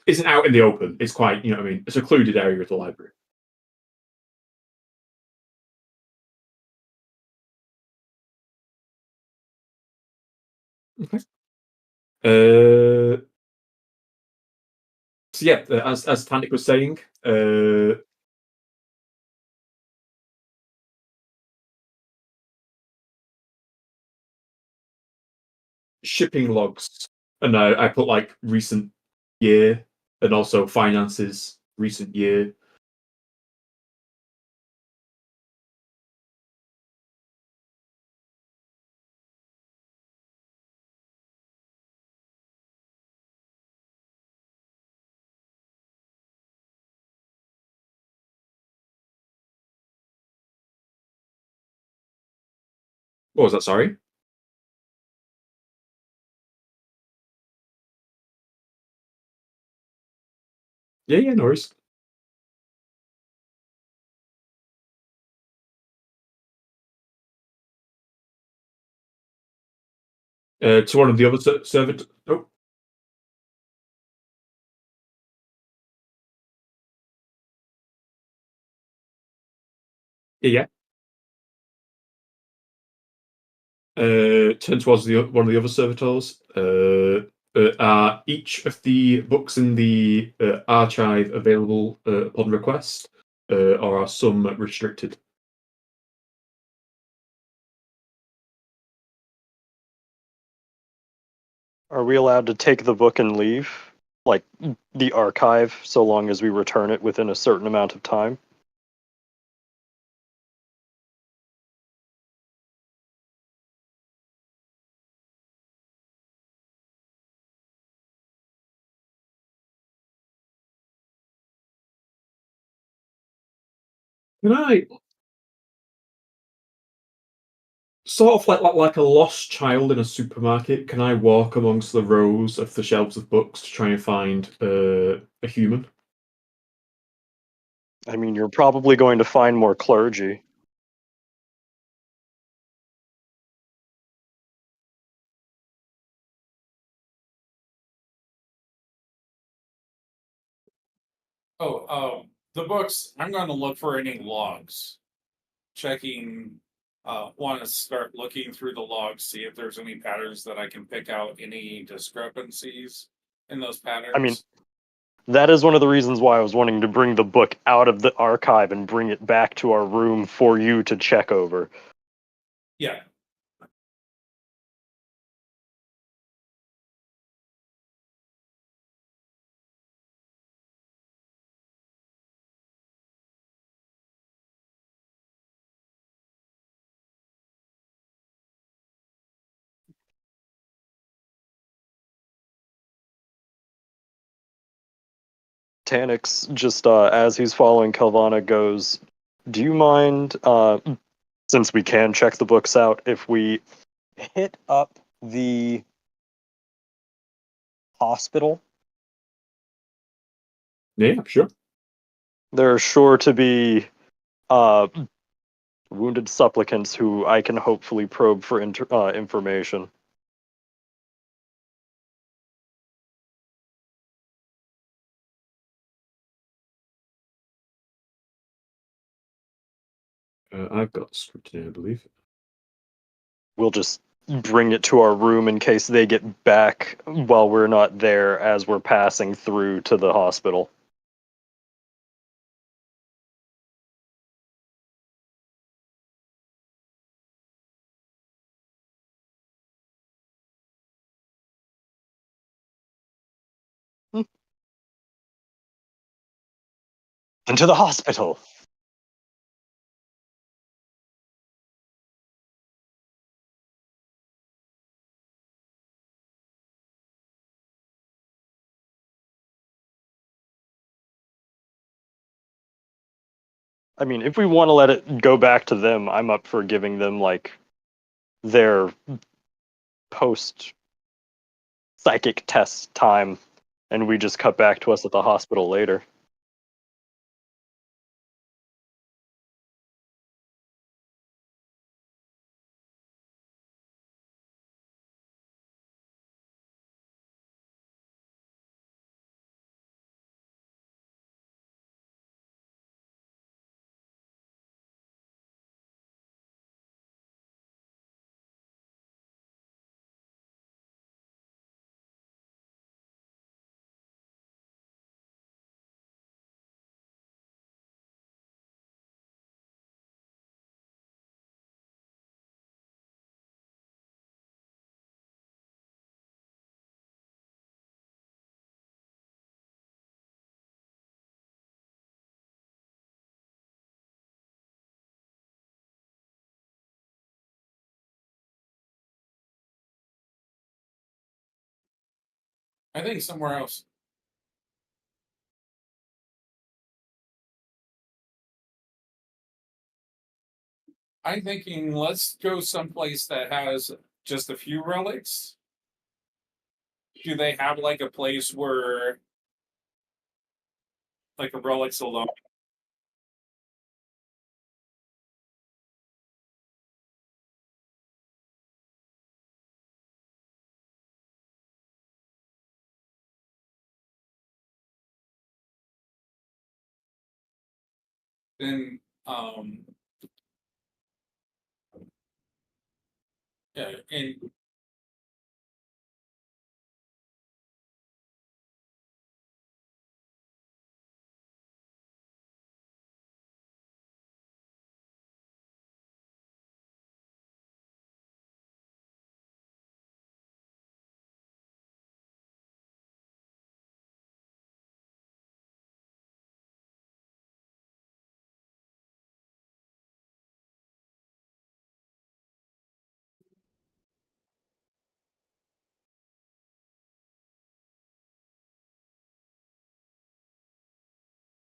isn't out in the open. It's quite, you know what I mean, a secluded area of the library. Okay. Uh, so yeah, as Tandik was saying, shipping logs, and I put like recent year and also finances recent year. What was that? Sorry. Yeah, yeah, no worries. To one of the other servant. Oh, yeah. Turn towards one of the other servitors. Are each of the books in the archive available upon request, or are some restricted? Are we allowed to take the book and leave? Like the archive, so long as we return it within a certain amount of time? Can I sort of like a lost child in a supermarket? Can I walk amongst the rows of the shelves of books to try and find a human? I mean, you're probably going to find more clergy. The books. I'm going to look for any logs. Checking. Want to start looking through the logs, see if there's any patterns that I can pick out, any discrepancies in those I mean, patterns. that is one of the reasons why I was wanting to bring the book out of the archive and bring it back to our room for you to check over. Yeah. Tanix, just as he's following Kelvana, goes, do you mind, since we can check the books out, if we hit up the hospital? Yeah, sure. There are sure to be uh, wounded supplicants who I can hopefully probe for information. I've got scripted, I believe. We'll just bring it to our room in case they get back while we're not there as we're passing through to the hospital. Into the hospital. I mean, if we want to let it go back to them, I'm up for giving them like their post psychic test time, and we just cut back to us at the hospital later. I think somewhere else. I'm thinking let's go someplace that has just a few relics. Do they have like a place where like a relics alone? Then yeah, and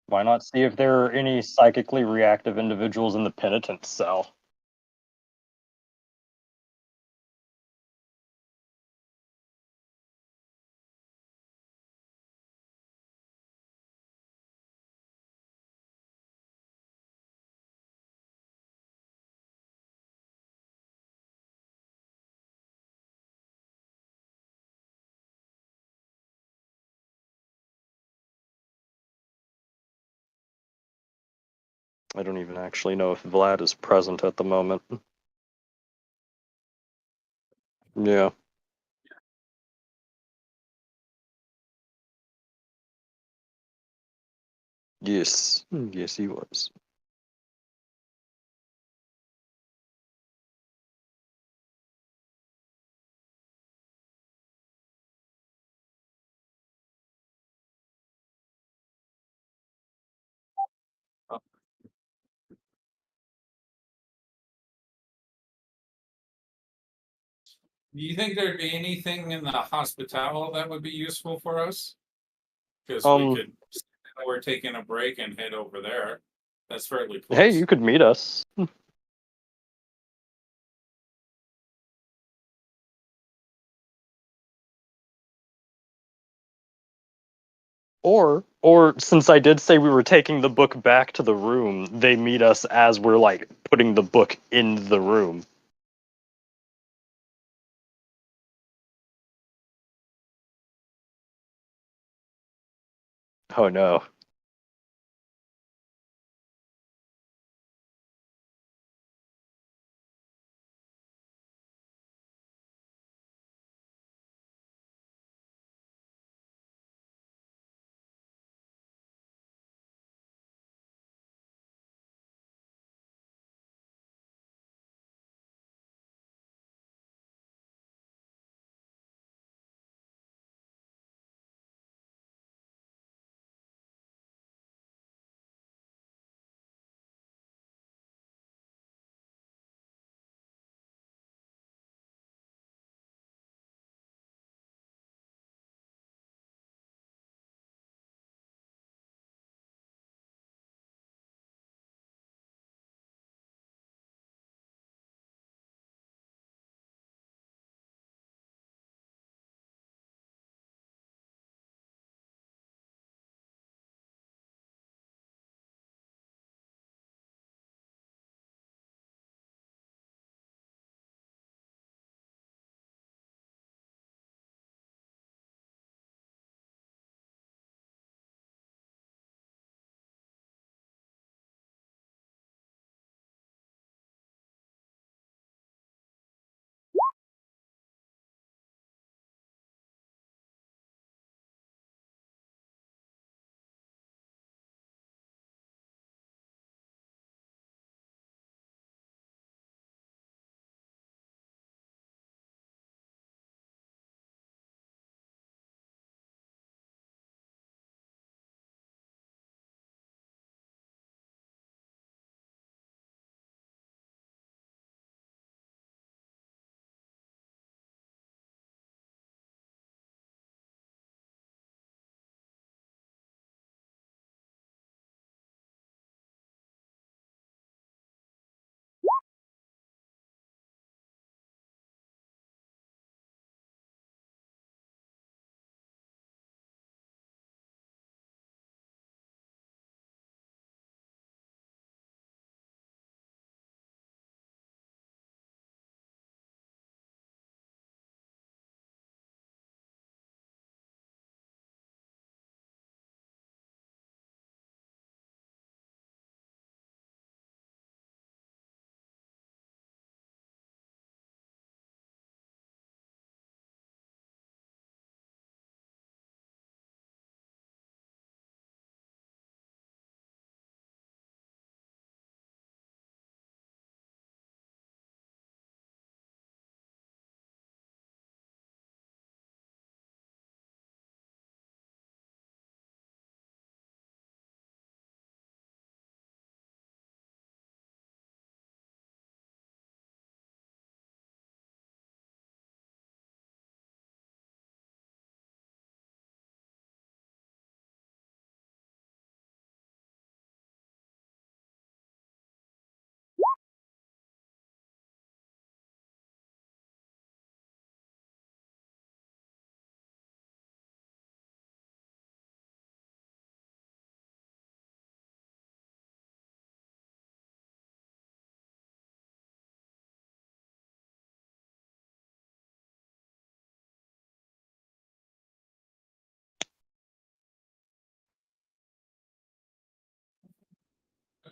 Why not see if there are any psychically reactive individuals in the penitent cell? I don't even actually know if Vlad is present at the moment. Yeah. Yes. Yes, he was. do you think there'd be anything in the hospital that would be useful for us? Because we Um, could, we're taking a break and head over there. That's fairly hey, close. you could meet us. Or since I did say we were taking the book back to the room, they meet us as we're like putting the book in the room. Oh no.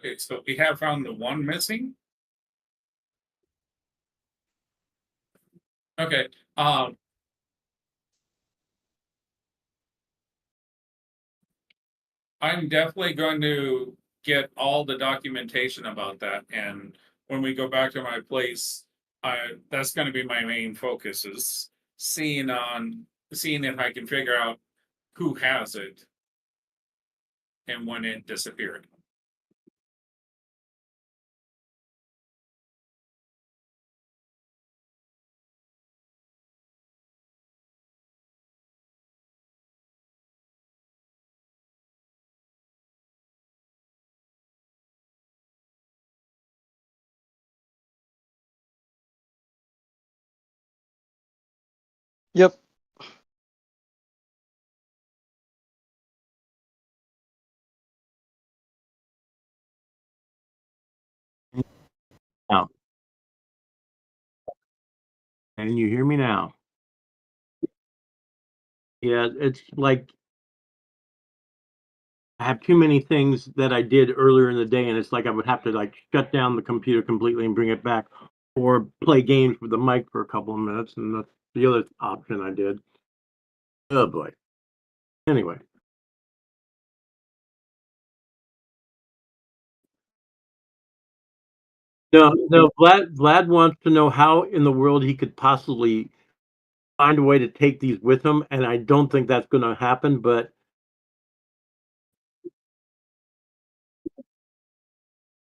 Okay, so we have found the one missing. Okay. I'm definitely going to get all the documentation about that, and when we go back to my place, that's going to be my main focus is seeing if I can figure out who has it and when it disappeared. Yep. Now, can you hear me now? Yeah, it's like I have too many things that I did earlier in the day, and it's like I would have to like shut down the computer completely and bring it back, or play games with the mic for a couple of minutes, and that's the other option I did. Oh boy. Anyway, no. Vlad wants to know how in the world he could possibly find a way to take these with him, and I don't think that's going to happen. But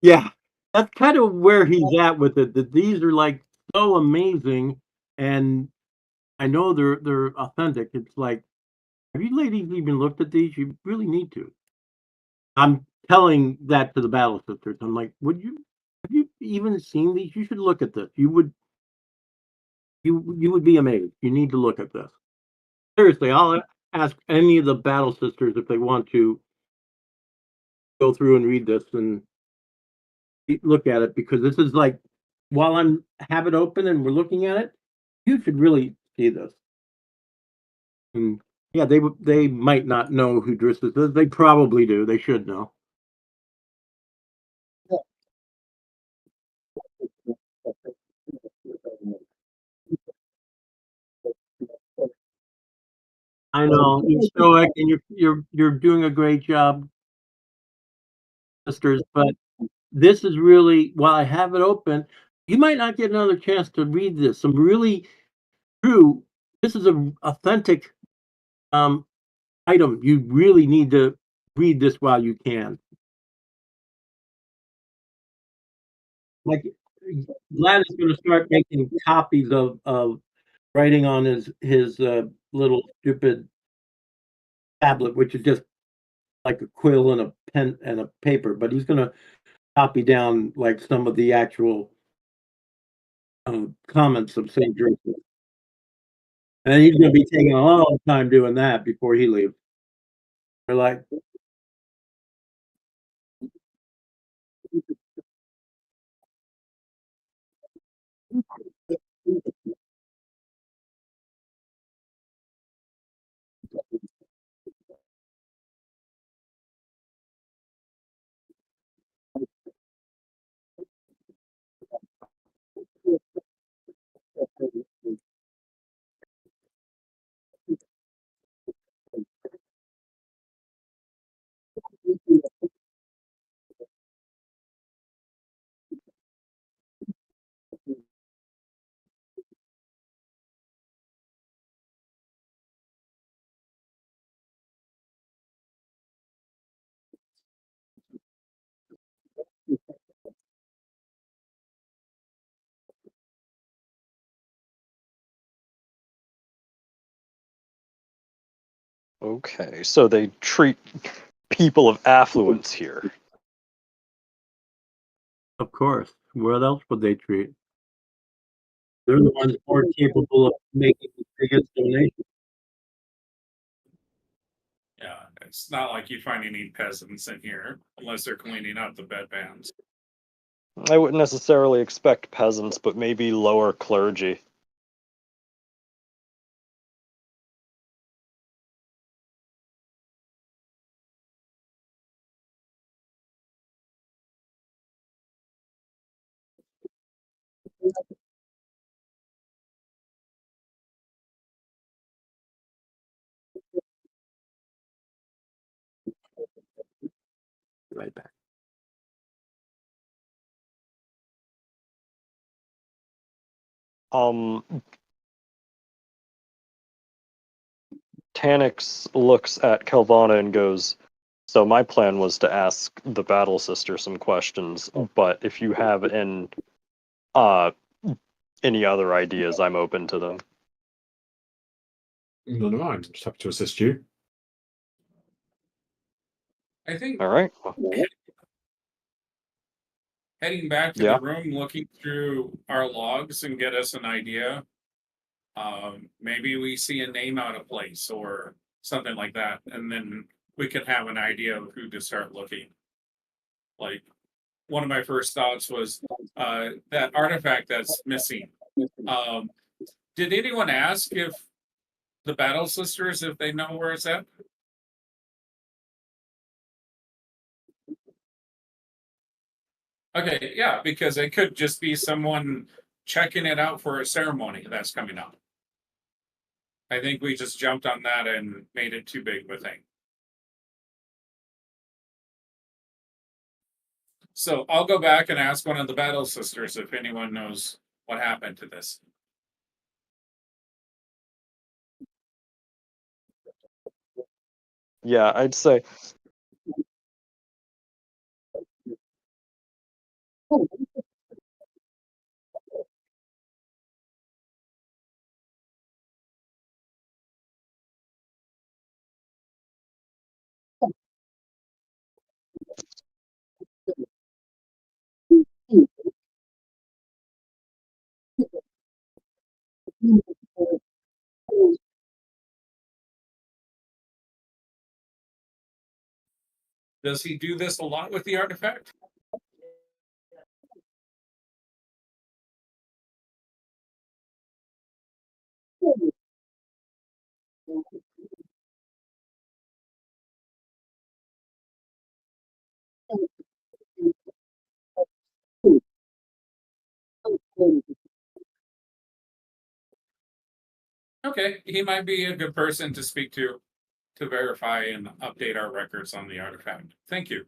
yeah, that's kind of where he's at with it. That these are like so amazing, and I know they're authentic. It's like, have you ladies even looked at these? You really need to. I'm telling that to the Battle Sisters. I'm like, would you have you even seen these? You should look at this. You would be amazed. You need to look at this. Seriously, I'll ask any of the Battle Sisters if they want to go through and read this and look at it, because this is like, while I'm have it open and we're looking at it, you should really see this. And yeah, they might not know who Driss is. They probably do. They should know. I know you're stoic and you're doing a great job, sisters. But this is really, while I have it open, you might not get another chance to read this. Some really true. This is a authentic item. You really need to read this while you can. Like, Vlad is going to start making copies of writing on his little stupid tablet, which is just like a quill and a pen and a paper. But he's going to copy down like some of the actual comments of St. Joseph, and he's going to be taking a long time doing that before he leaves. They're like, Okay, so they treat people of affluence here. of course. What else would they treat? They're the ones more capable of making the biggest donation. Yeah, it's not like you find any peasants in here unless they're cleaning up the bedpans. I wouldn't necessarily expect peasants, but maybe lower clergy. Right back. Tanix looks at Kelvana and goes, "So my plan was to ask the Battle Sister some questions, but if you have uh any other ideas, I'm open to them." None of mine. Just happy to assist you. I think All right. heading back to Yeah. the room, looking through our logs and get us an idea. Maybe we see a name out of place or something like that, and then we can have an idea of who to start looking. Like, one of my first thoughts was that artifact that's missing. Did anyone ask if the Battle Sisters, if they know where it's at? Okay, yeah, because it could just be someone checking it out for a ceremony that's coming up. I think we just jumped on that and made it too big of a thing. So I'll go back and ask one of the Battle Sisters if anyone knows what happened to this. Yeah, I'd say. Does he do this a lot with the artifact? Okay, he might be a good person to speak to verify and update our records on the artifact. Thank you.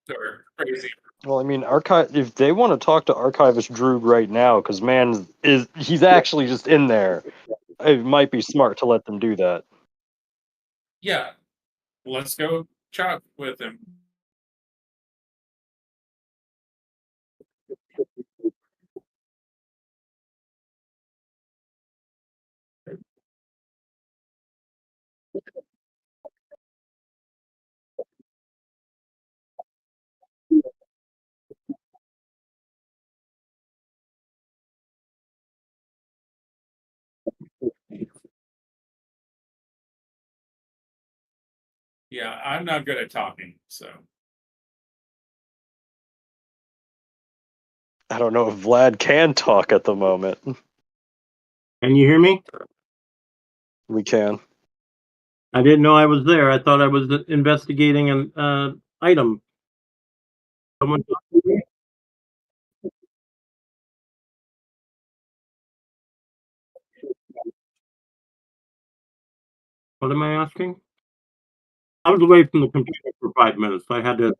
Sorry, crazy. Well, I mean, if they want to talk to Archivist Droog right now, because he's actually just in there. It might be smart to let them do that. Yeah, let's go chat with him. Yeah, I'm not good at talking, so. I don't know if Vlad can talk at the moment. Can you hear me? We can. I didn't know I was there. I thought I was investigating an item. Someone talk to me? What am I asking? I was away from the computer for 5 minutes. I had to.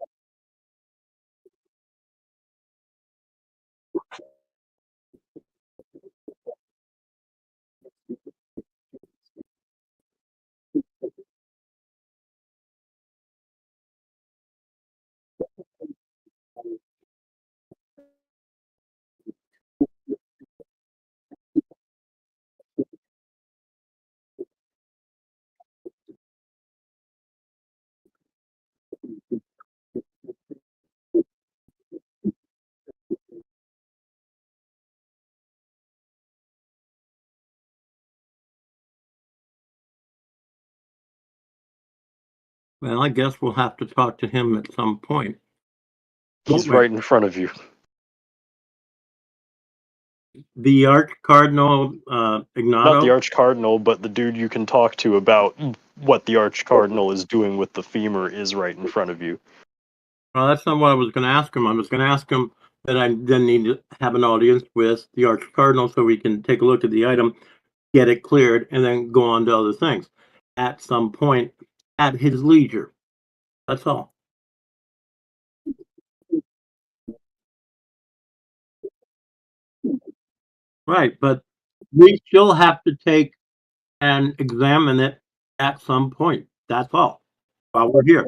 Well, I guess we'll have to talk to him at some point. He's right in front of you. The Arch Cardinal Ignato? Not the Arch Cardinal, but the dude you can talk to about what the Archcardinal is doing with the femur is right in front of you. Well, that's not what I was going to ask him. I was going to ask him that I then need to have an audience with the Archcardinal so we can take a look at the item, get it cleared, and then go on to other things at some point at his leisure. That's all. Right, but we still have to take and examine it at some point. That's all. While we're here.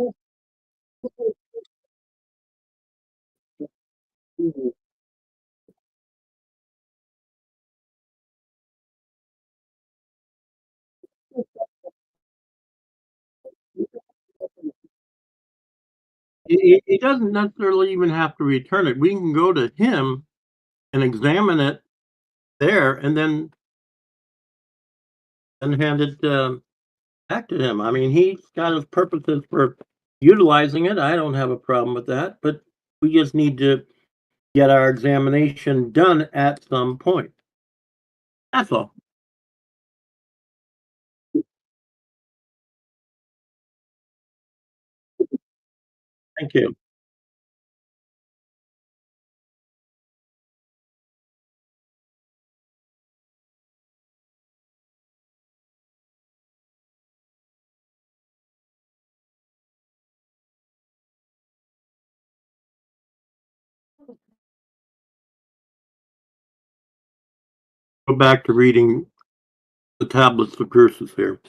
He doesn't necessarily even have to return it. We can go to him and examine it there, and then hand it back to him. I mean, he's got his purposes for utilizing it. I don't have a problem with that, but we just need to get our examination done at some point. That's all. Thank you. Go back to reading the tablets of curses here.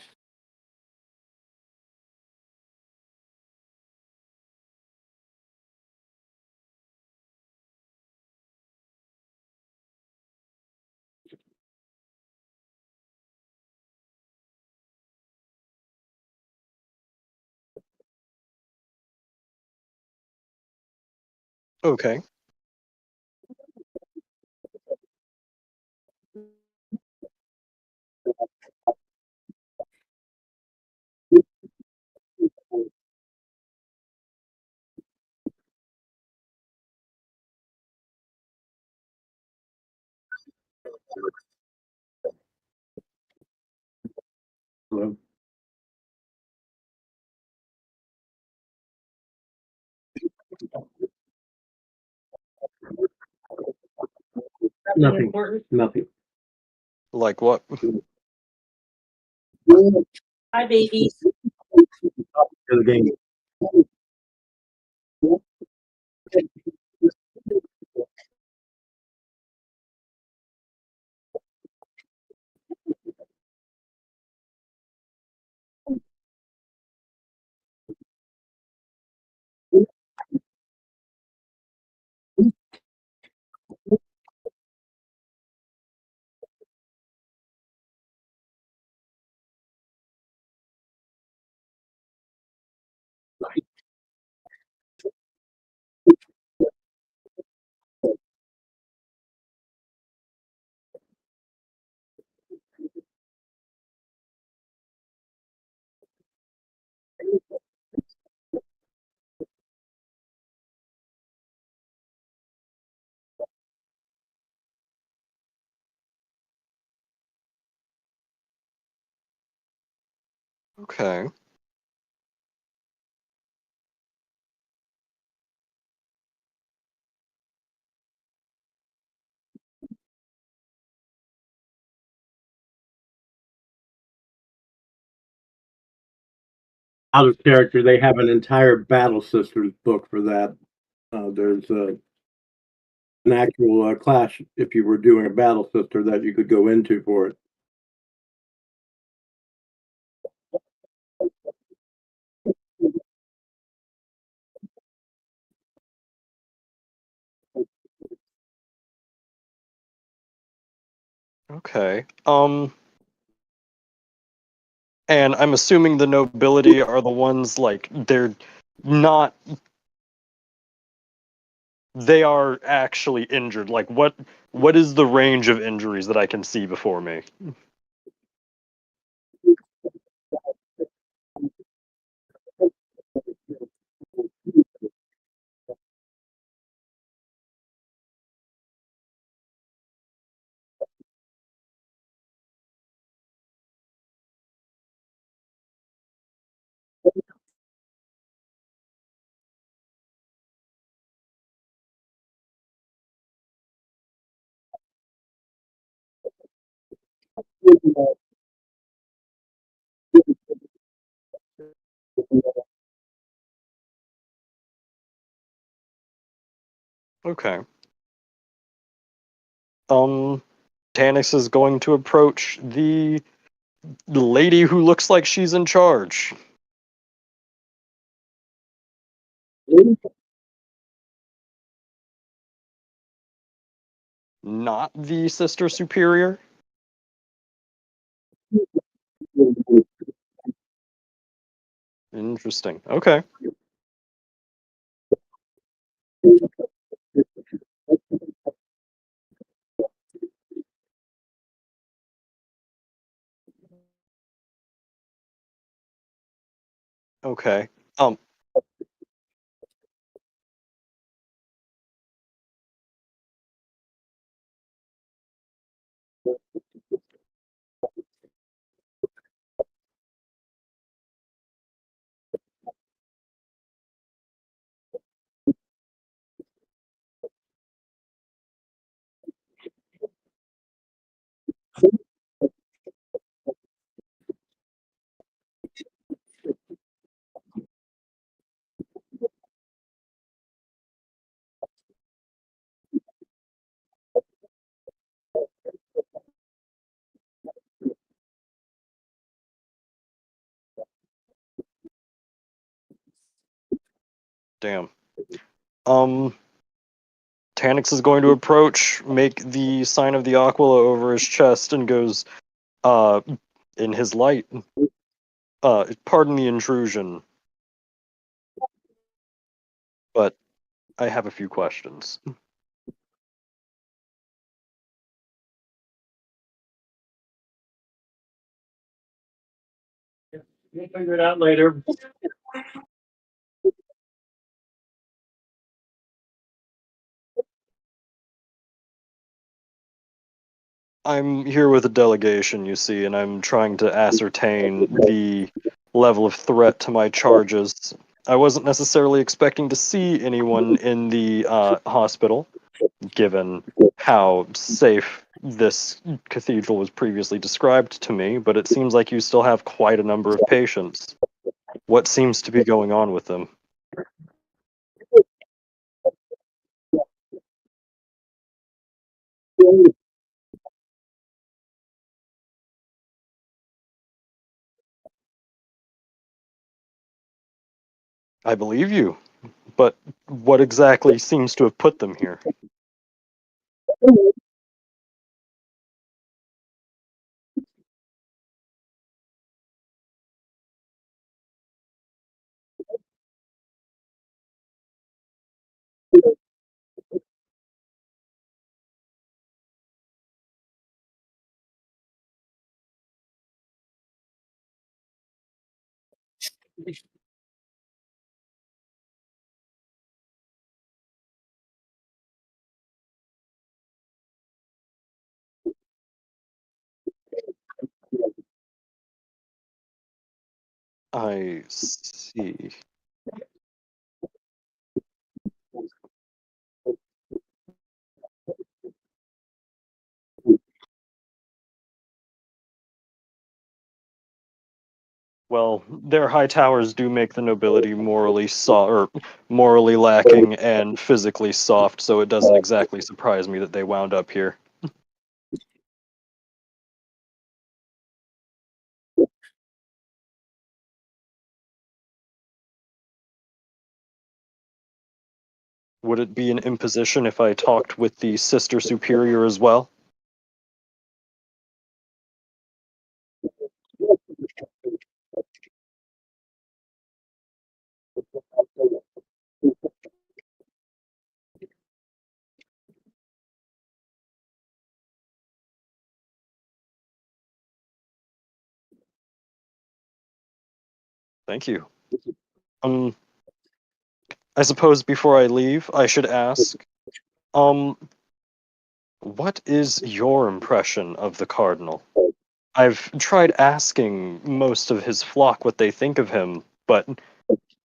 Okay. Hello. Nothing. Important. Nothing. Like what? Hi, babies. The game. Okay. Out of character, they have an entire Battle Sisters book for that. There's an actual class if you were doing a Battle Sister that you could go into for it. Okay. And I'm assuming the nobility are the ones like they're not they are actually injured. Like what is the range of injuries that I can see before me? Okay. Tanix is going to approach the lady who looks like she's in charge. Not the Sister Superior? Interesting. Okay. Okay. Um, damn. Um, Tanix is going to approach, make the sign of the Aquila over his chest, and goes, uh, in his light. Pardon the intrusion, but I have a few questions. We'll figure it out later. I'm here with a delegation, you see, and I'm trying to ascertain the level of threat to my charges. I wasn't necessarily expecting to see anyone in the hospital, given how safe this cathedral was previously described to me, but it seems like you still have quite a number of patients. What seems to be going on with them? I believe you, but what exactly seems to have put them here? I see. Well, their high towers do make the nobility or morally lacking and physically soft, so it doesn't exactly surprise me that they wound up here. Would it be an imposition if I talked with the Sister Superior as well? Thank you. Um, I suppose before I leave, I should ask, um, what is your impression of the Cardinal? I've tried asking most of his flock what they think of him, but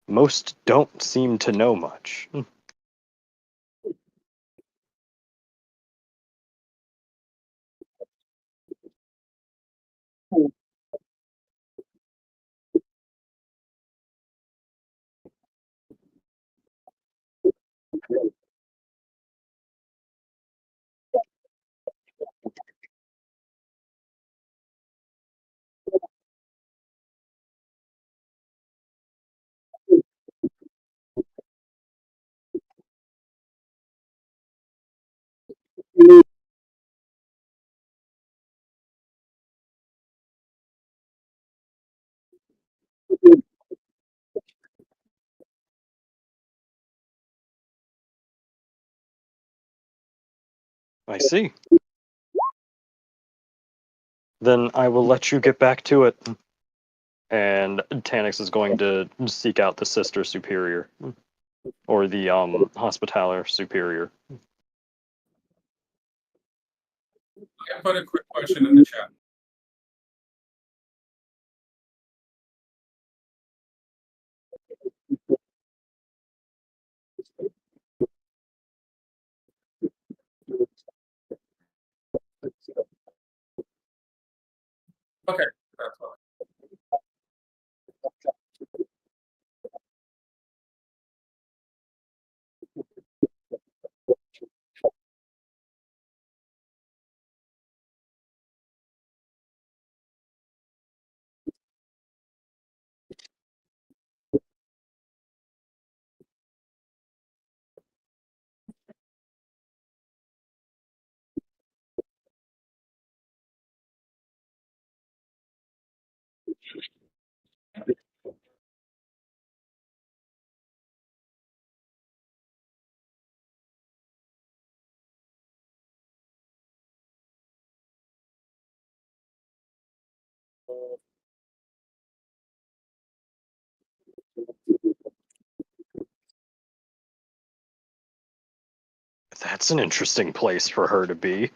most don't seem to know much. I see. Then I will let you get back to it. And Tanix is going to seek out the Sister Superior. Or the Hospitaller Superior. I put a quick question in the chat. Okay, that's all. That's an interesting place for her to be.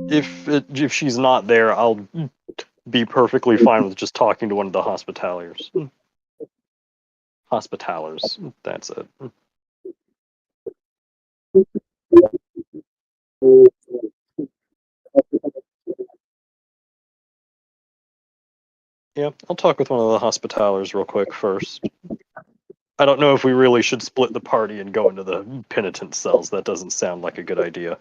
If it if she's not there, I'll be perfectly fine with just talking to one of the Hospitallers. Hospitallers, that's it. Yeah, I'll talk with one of the Hospitallers real quick first. I don't know if we really should split the party and go into the penitent cells. That doesn't sound like a good idea.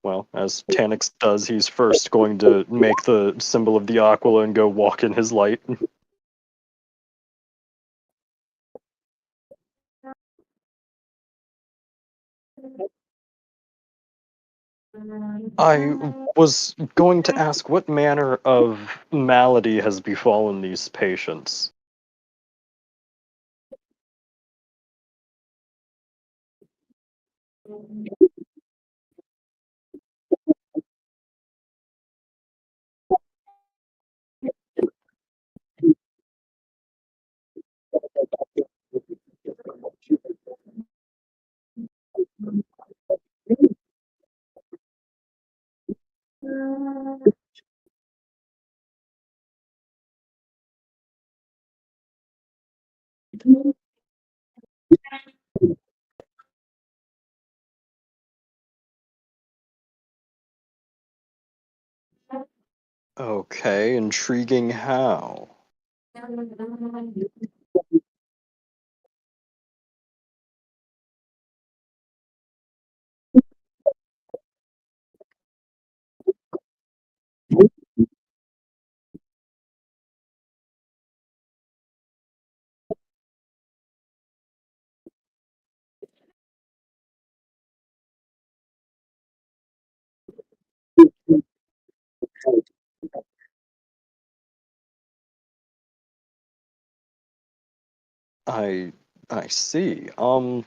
Well, as Tanix does, he's first going to make the symbol of the Aquila and go walk in his light. I was going to ask what manner of malady has befallen these patients. Okay, intriguing how. I I see. I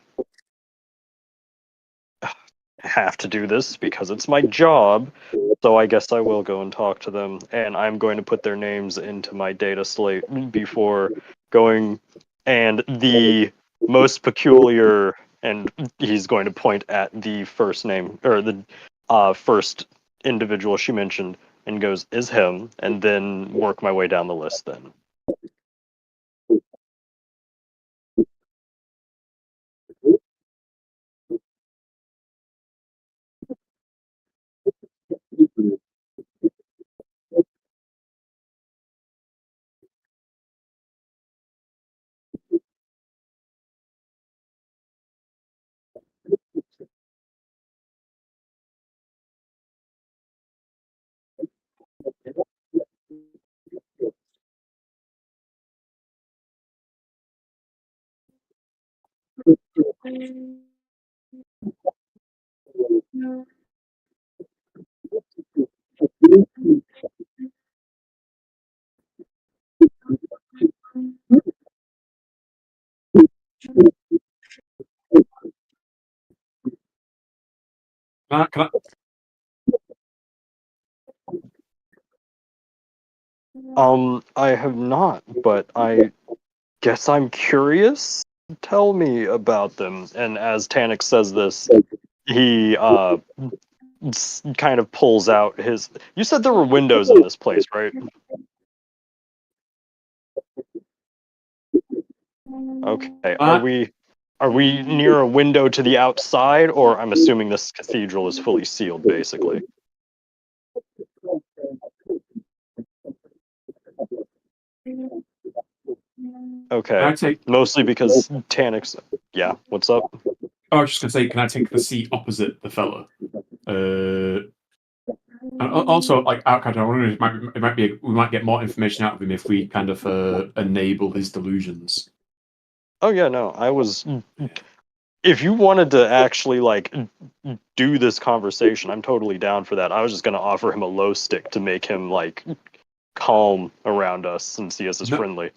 have to do this because it's my job. So I guess I will go and talk to them, and I'm going to put their names into my data slate before going. And the most peculiar, and he's going to point at the first name or the first individual she mentioned, and goes, "Is him," and then work my way down the list. Then. Can I have not, but I guess I'm curious. Tell me about them. And as Tanix says this, he kind of pulls out his. You said there were windows in this place, right? Okay. I, Are we near a window to the outside, or I'm assuming this cathedral is fully sealed, basically. can Okay. I take? Mostly because Tanix. Yeah. What's up? Oh, I was just gonna say, can I take the seat opposite the fella? And also, like Outcast, I wonder if it might be we might get more information out of him if we kind of enable his delusions. Oh yeah, no. I was. If you wanted to actually like do this conversation, I'm totally down for that. I was just gonna offer him a low stick to make him like calm around us since he is No, friendly.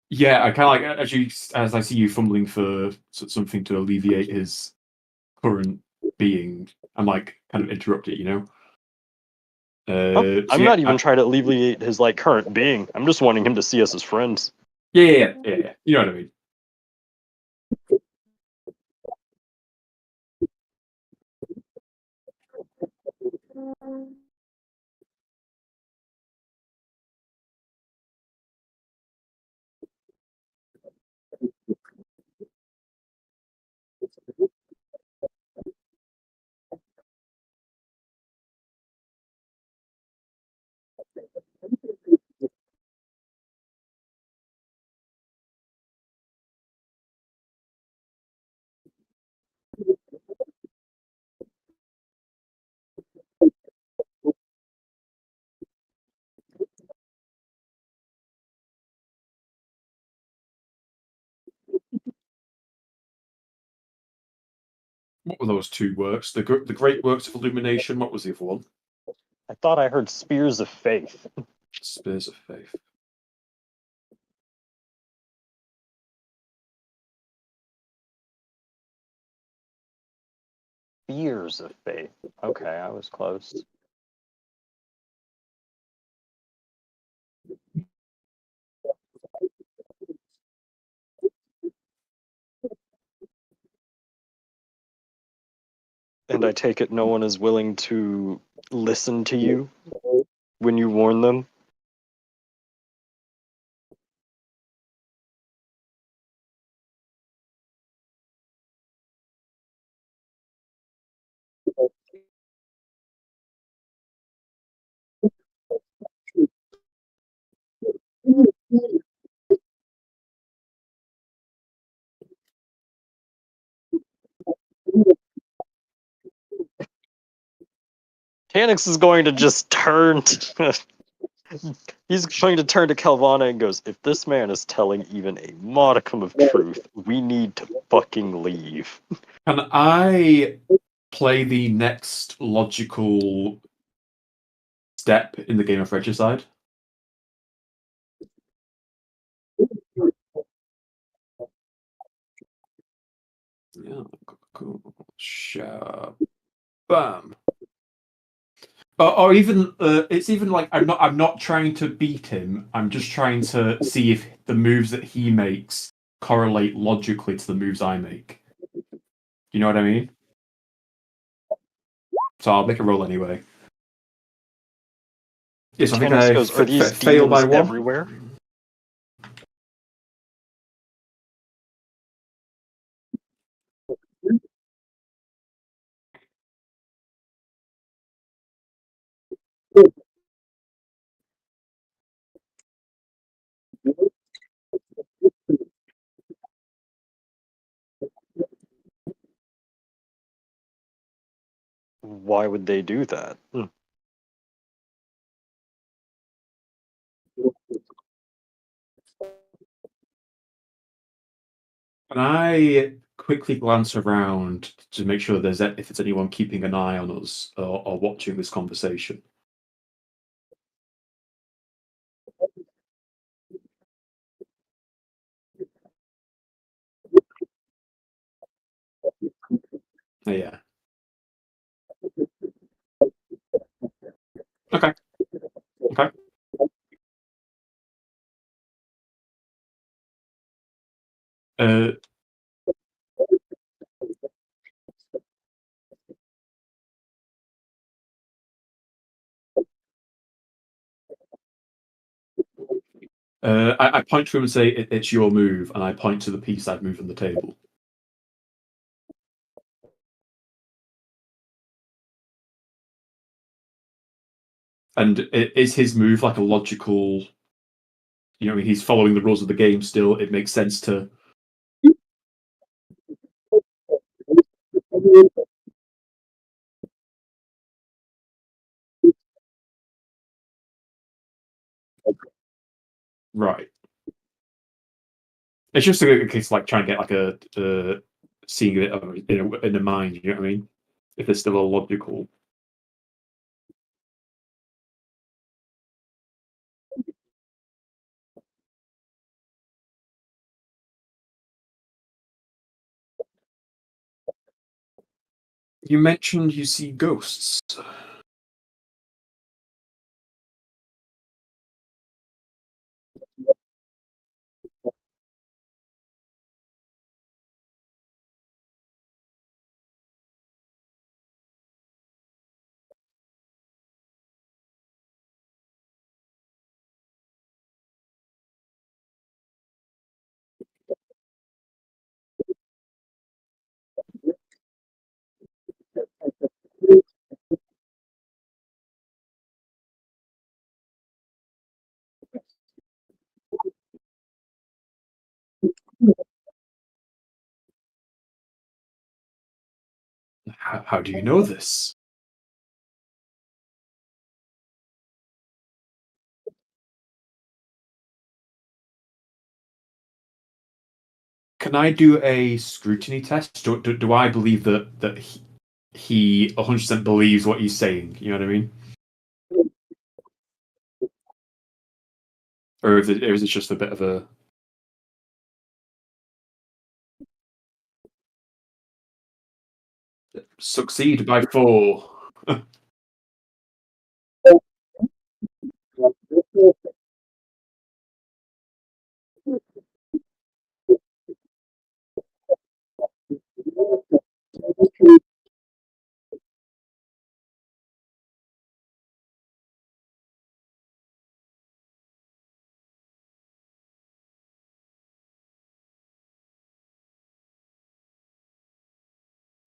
yeah, I kind of like as I see you fumbling for something to alleviate his current being, and like kind of interrupt it, you know. Oh, So I'm yeah, not even trying to alleviate his like current being. I'm just wanting him to see us as friends. yeah. You know what I mean. What were those two works? The great works of illumination. What was the other one? I thought I heard spears of faith. Spears of faith. Spears of faith. Okay, I was close. And I take it no one is willing to listen to you when you warn them? Tanix is going to just turn to, he's going to turn to Calvana and goes, if this man is telling even a modicum of truth, we need to fucking leave. Can I play the next logical step in the game of regicide? Yeah, cool. Sharp. Bam. Or even it's even like I'm not trying to beat him. I'm just trying to see if the moves that he makes correlate logically to the moves I make. You know what I mean? So I'll make a roll anyway. Yes, I think Tanix I goes, are these failed by demons one. everywhere? Why would they do that? And I quickly glance around to make sure if there's anyone keeping an eye on us or watching this conversation. Yeah. Okay. Okay. Uh, I point to him and say, it's your move, and I point to the piece I've moved on the table. And is his move like a logical? You know, he's following the rules of the game still. It makes sense to. Right. It's just a case of like trying to get like a seeing it in a mind. You know what I mean? If there's still a logical. You mentioned you see ghosts. How do you know this? Can I do a scrutiny test? Do I believe that he 100% believes what he's saying? You know what I mean? Or is it just a bit of a succeed by 4?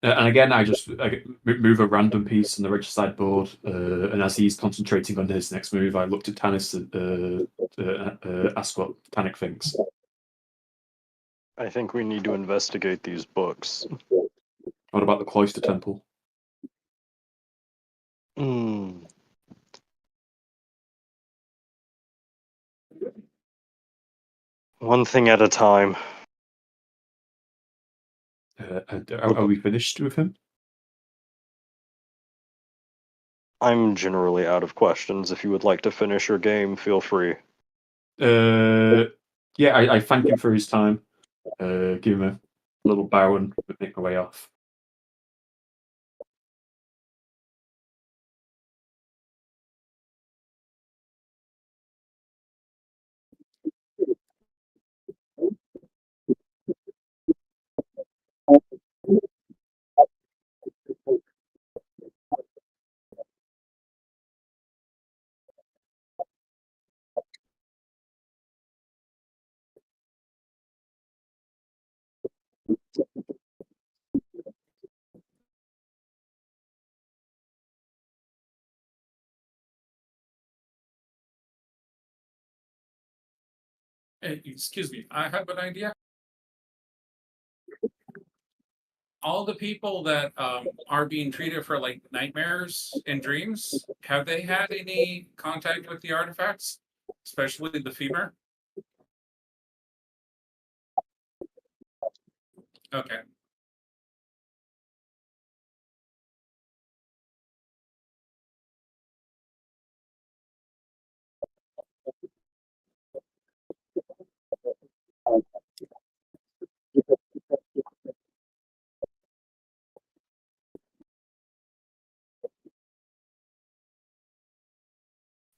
And again, I move a random piece on the regicide board, and as he's concentrating on his next move, I looked at Tanis to ask what Tanik thinks. I think we need to investigate these books. What about the cloister temple? Hmm. One thing at a time. Are we finished with him? I'm generally out of questions. If you would like to finish your game, feel free. Yeah, I thank him for his time. Give him a little bow and make my way off. Excuse me, I have an idea. All the people that are being treated for like nightmares and dreams, have they had any contact with the artifacts, especially the femur? Okay.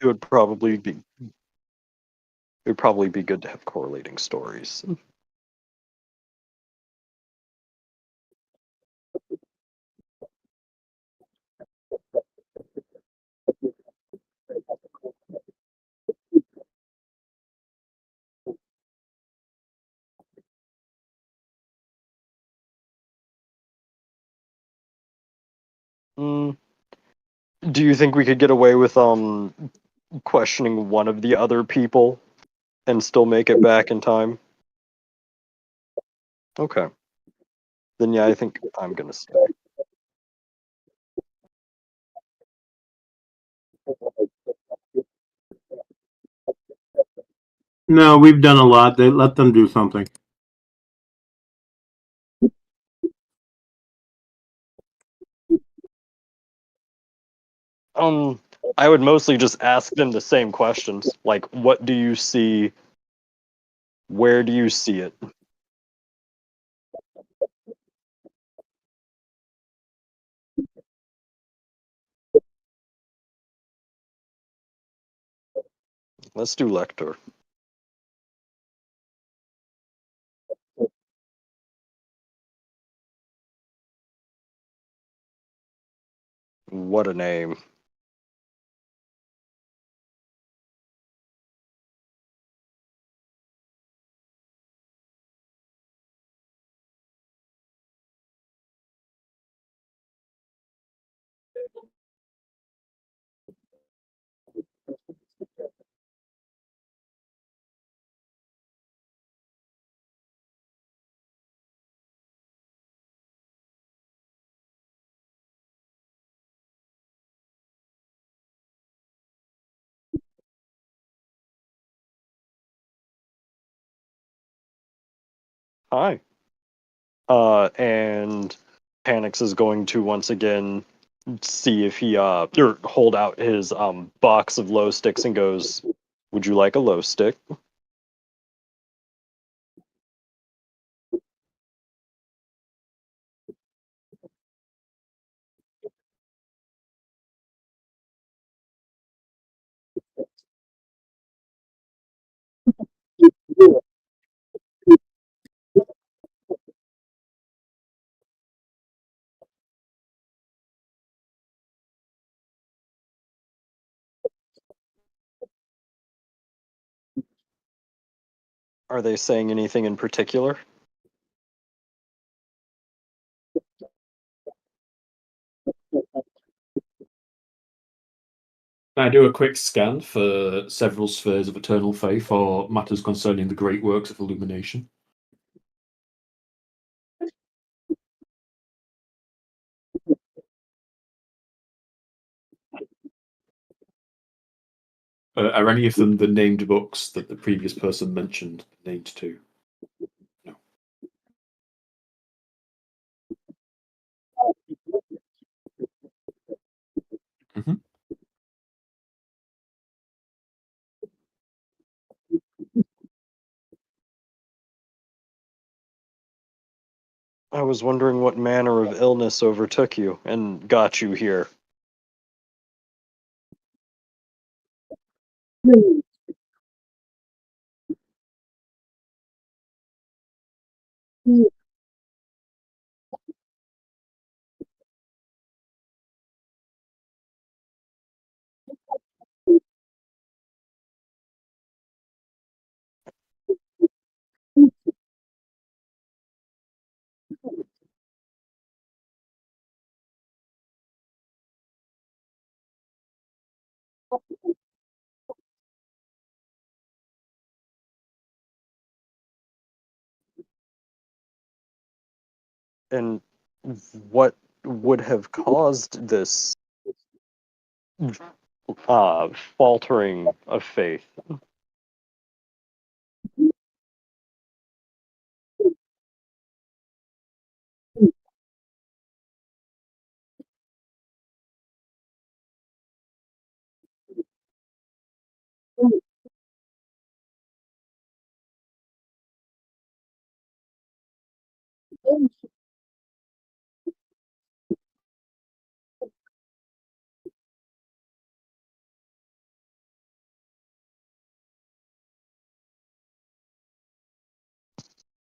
It would probably be good to have correlating stories. Mm. Do you think we could get away with questioning one of the other people and still make it back in time? Okay. Then yeah, I think I'm gonna stay. No, we've done a lot. They let them do something. Um, I would mostly just ask them the same questions, like, what do you see? Where do you see it? Let's do Lector. What a name. Hi. And Panix is going to once again see if he or hold out his box of low sticks and goes, "Would you like a low stick?" Are they saying anything in particular? Can I do a quick scan for several spheres of eternal faith or matters concerning the great works of illumination? Are any of them the named books that the previous person mentioned named to? No. Mm-hmm. I was wondering what manner of illness overtook you and got you here. And what would have caused this faltering of faith?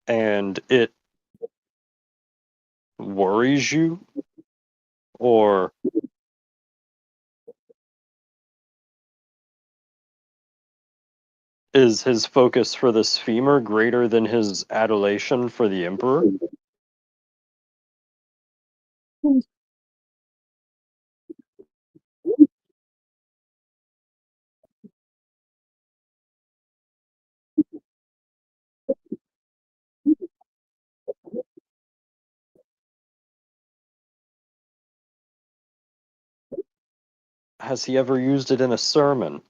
And it worries you? Or is his focus for this femur greater than his adulation for the Emperor? Has he ever used it in a sermon?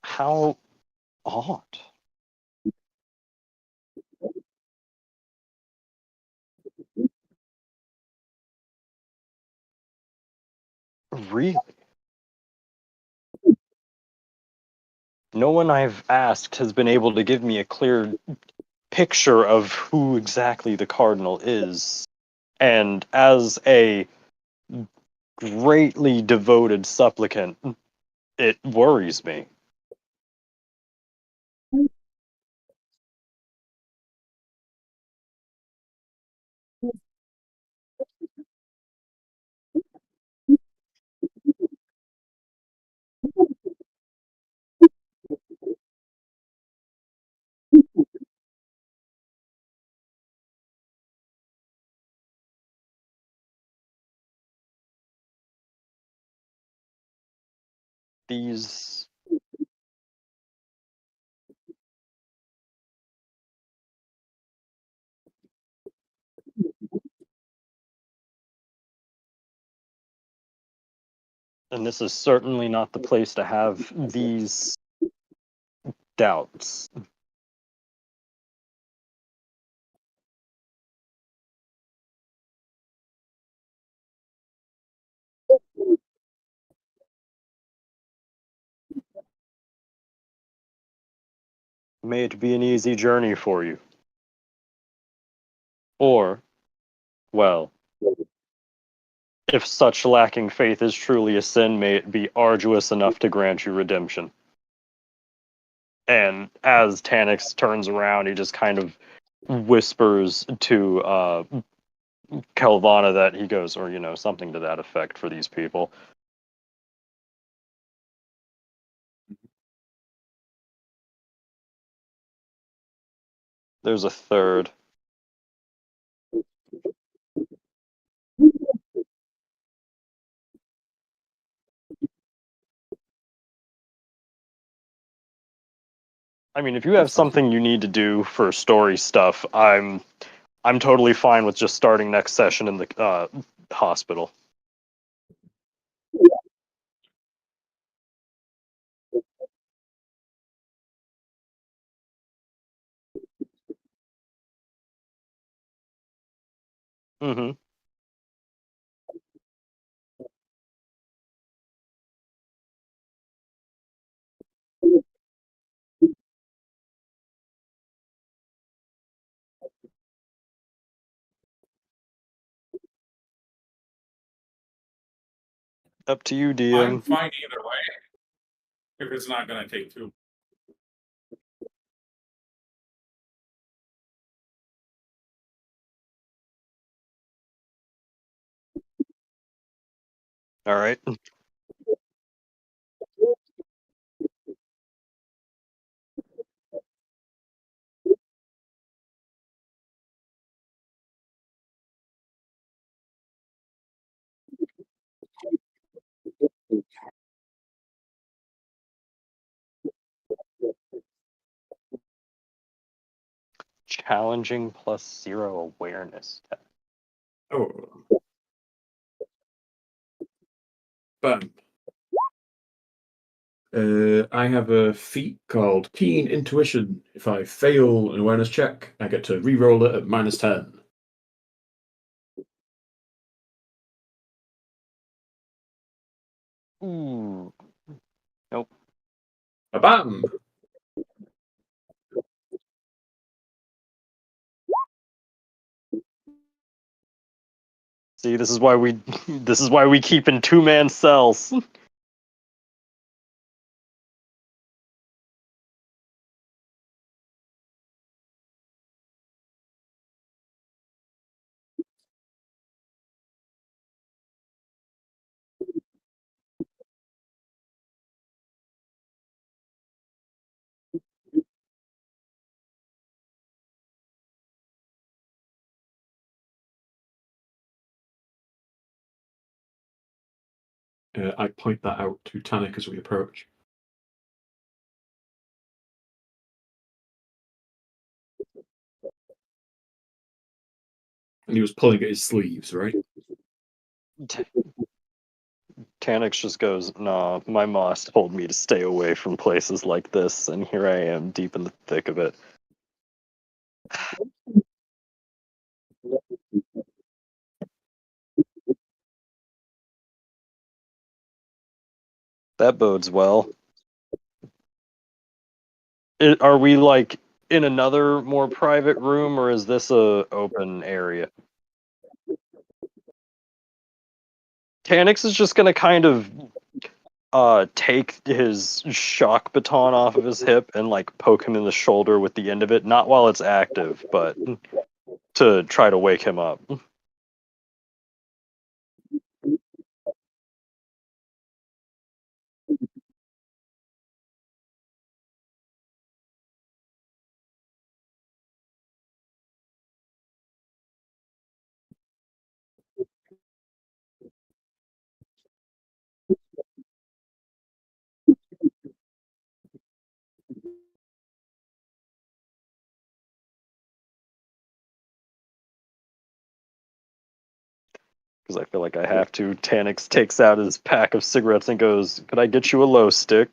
How odd. Really? No one I've asked has been able to give me a clear picture of who exactly the Cardinal is. And as a greatly devoted supplicant, it worries me. These. And this is certainly not the place to have these doubts. May it be an easy journey for you. Or, well, if such lacking faith is truly a sin, may it be arduous enough to grant you redemption. And as Tanix turns around, he just kind of whispers to Kelvana that he goes, or, something to that effect for these people. There's a third. I mean, if you have something you need to do for story stuff, I'm totally fine with just starting next session in the hospital. Mm-hmm. Up to you, I'm DM. fine either way if it's not going to take too. All right. Challenging plus 0 awareness. Oh. Bam. I have a feat called Keen Intuition. If I fail an awareness check, I get to re-roll it at -10. Ooh. Nope. Bam! See, this is why we this is why we keep in 2-man cells. I point that out to Tannic as we approach. And he was pulling at his sleeves, right? Tanix just goes, "Nah, my moss told me to stay away from places like this, and here I am, deep in the thick of it." That bodes well. Are we like in another more private room, or is this a open area? Tanix is just gonna kind of take his shock baton off of his hip and like poke him in the shoulder with the end of it, not while it's active, but to try to wake him up. Because I feel like I have to. Tanix takes out his pack of cigarettes and goes, "Could I get you a low stick?"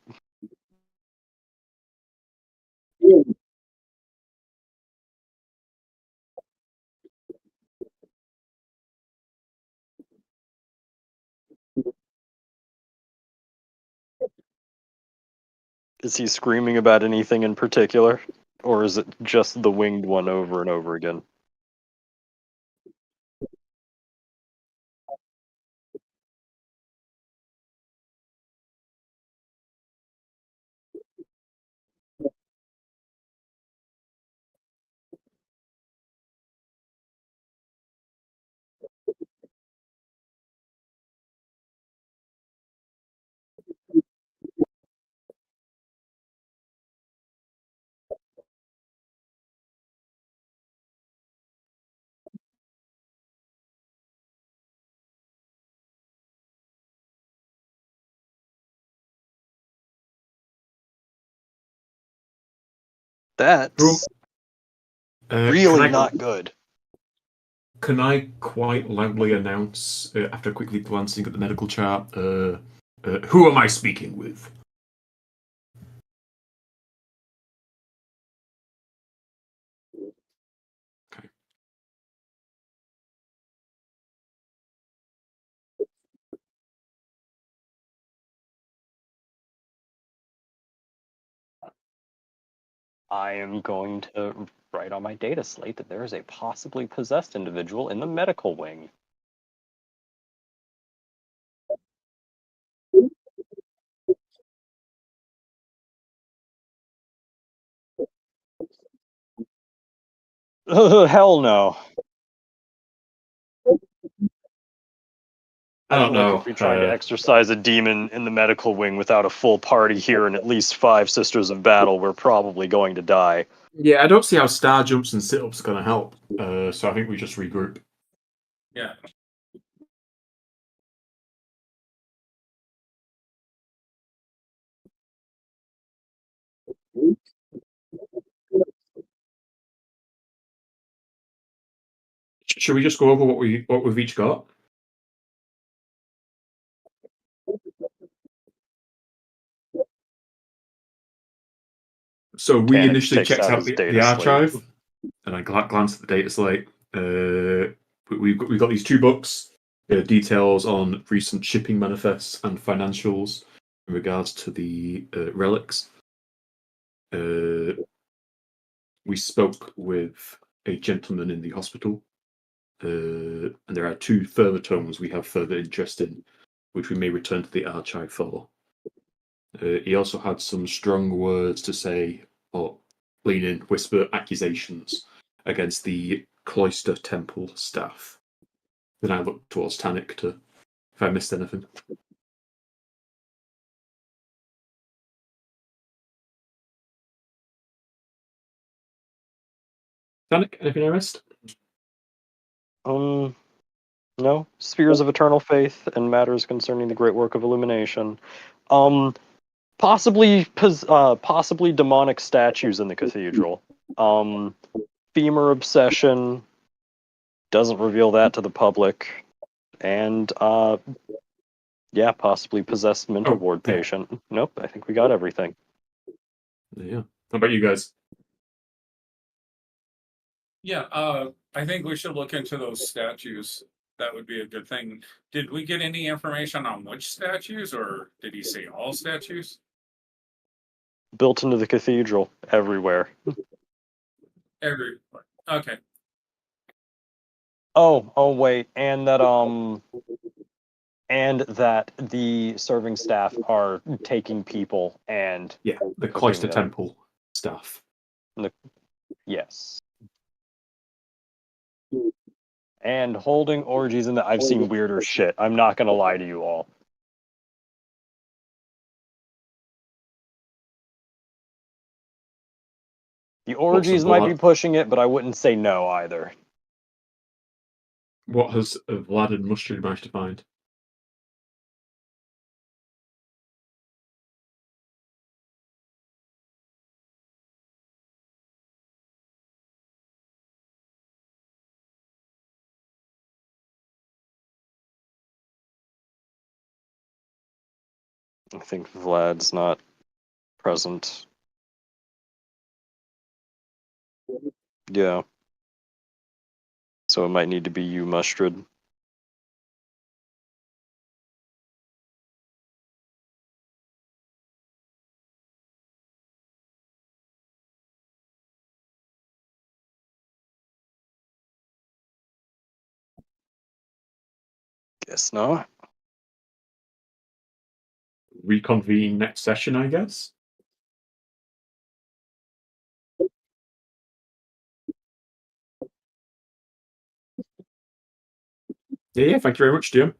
Is he screaming about anything in particular? Or is it just the winged one over and over again? That's Can really I, not good. Can I quite loudly announce, after quickly glancing at the medical chart, who am I speaking with? Okay. I am going to write on my data slate that there is a possibly possessed individual in the medical wing. Hell no. I I don't don't like know. if you're trying to exorcise a demon in the medical wing without a full party here and at least 5 Sisters of Battle. We're probably going to die. Yeah, I don't see how star jumps and sit-ups are going to help. So I think we just regroup. Yeah. Should we just go over what we've each got? So we Tanix initially takes checked out out his the data slate. archive, and I glanced at the data slate. We've got these 2 books, details on recent shipping manifests and financials in regards to the relics. We spoke with a gentleman in the hospital, and there are 2 further tomes we have further interest in, which we may return to the archive for. He also had some strong words to say, or lean in, whisper accusations against the cloister temple staff. Then I looked towards Tannic to if I missed anything. Tannic, anything I missed? No. Spheres of eternal faith and matters concerning the great work of illumination. Possibly demonic statues in the cathedral. Femur obsession. Doesn't reveal that to the public. And yeah, possibly possessed mental ward patient. Nope, I think we got everything. Yeah. How about you guys? Yeah, I think we should look into those statues. That would be a good thing. Did we get any information on which statues, or did he say all statues? Built into the cathedral everywhere. Every. Okay. Oh wait, and that the serving staff are taking people and Yeah, the cooking cloister them. temple staff. Yes. And holding orgies in the I've seen weirder shit. I'm not gonna lie to you all. The orgies might be pushing it, but I wouldn't say no either. What has Vlad and Mustard managed to find? I think Vlad's not present. Yeah. So it might need to be you, Mustard. Guess not. Reconvene next session, I guess. Yeah, thank you very much, Jim.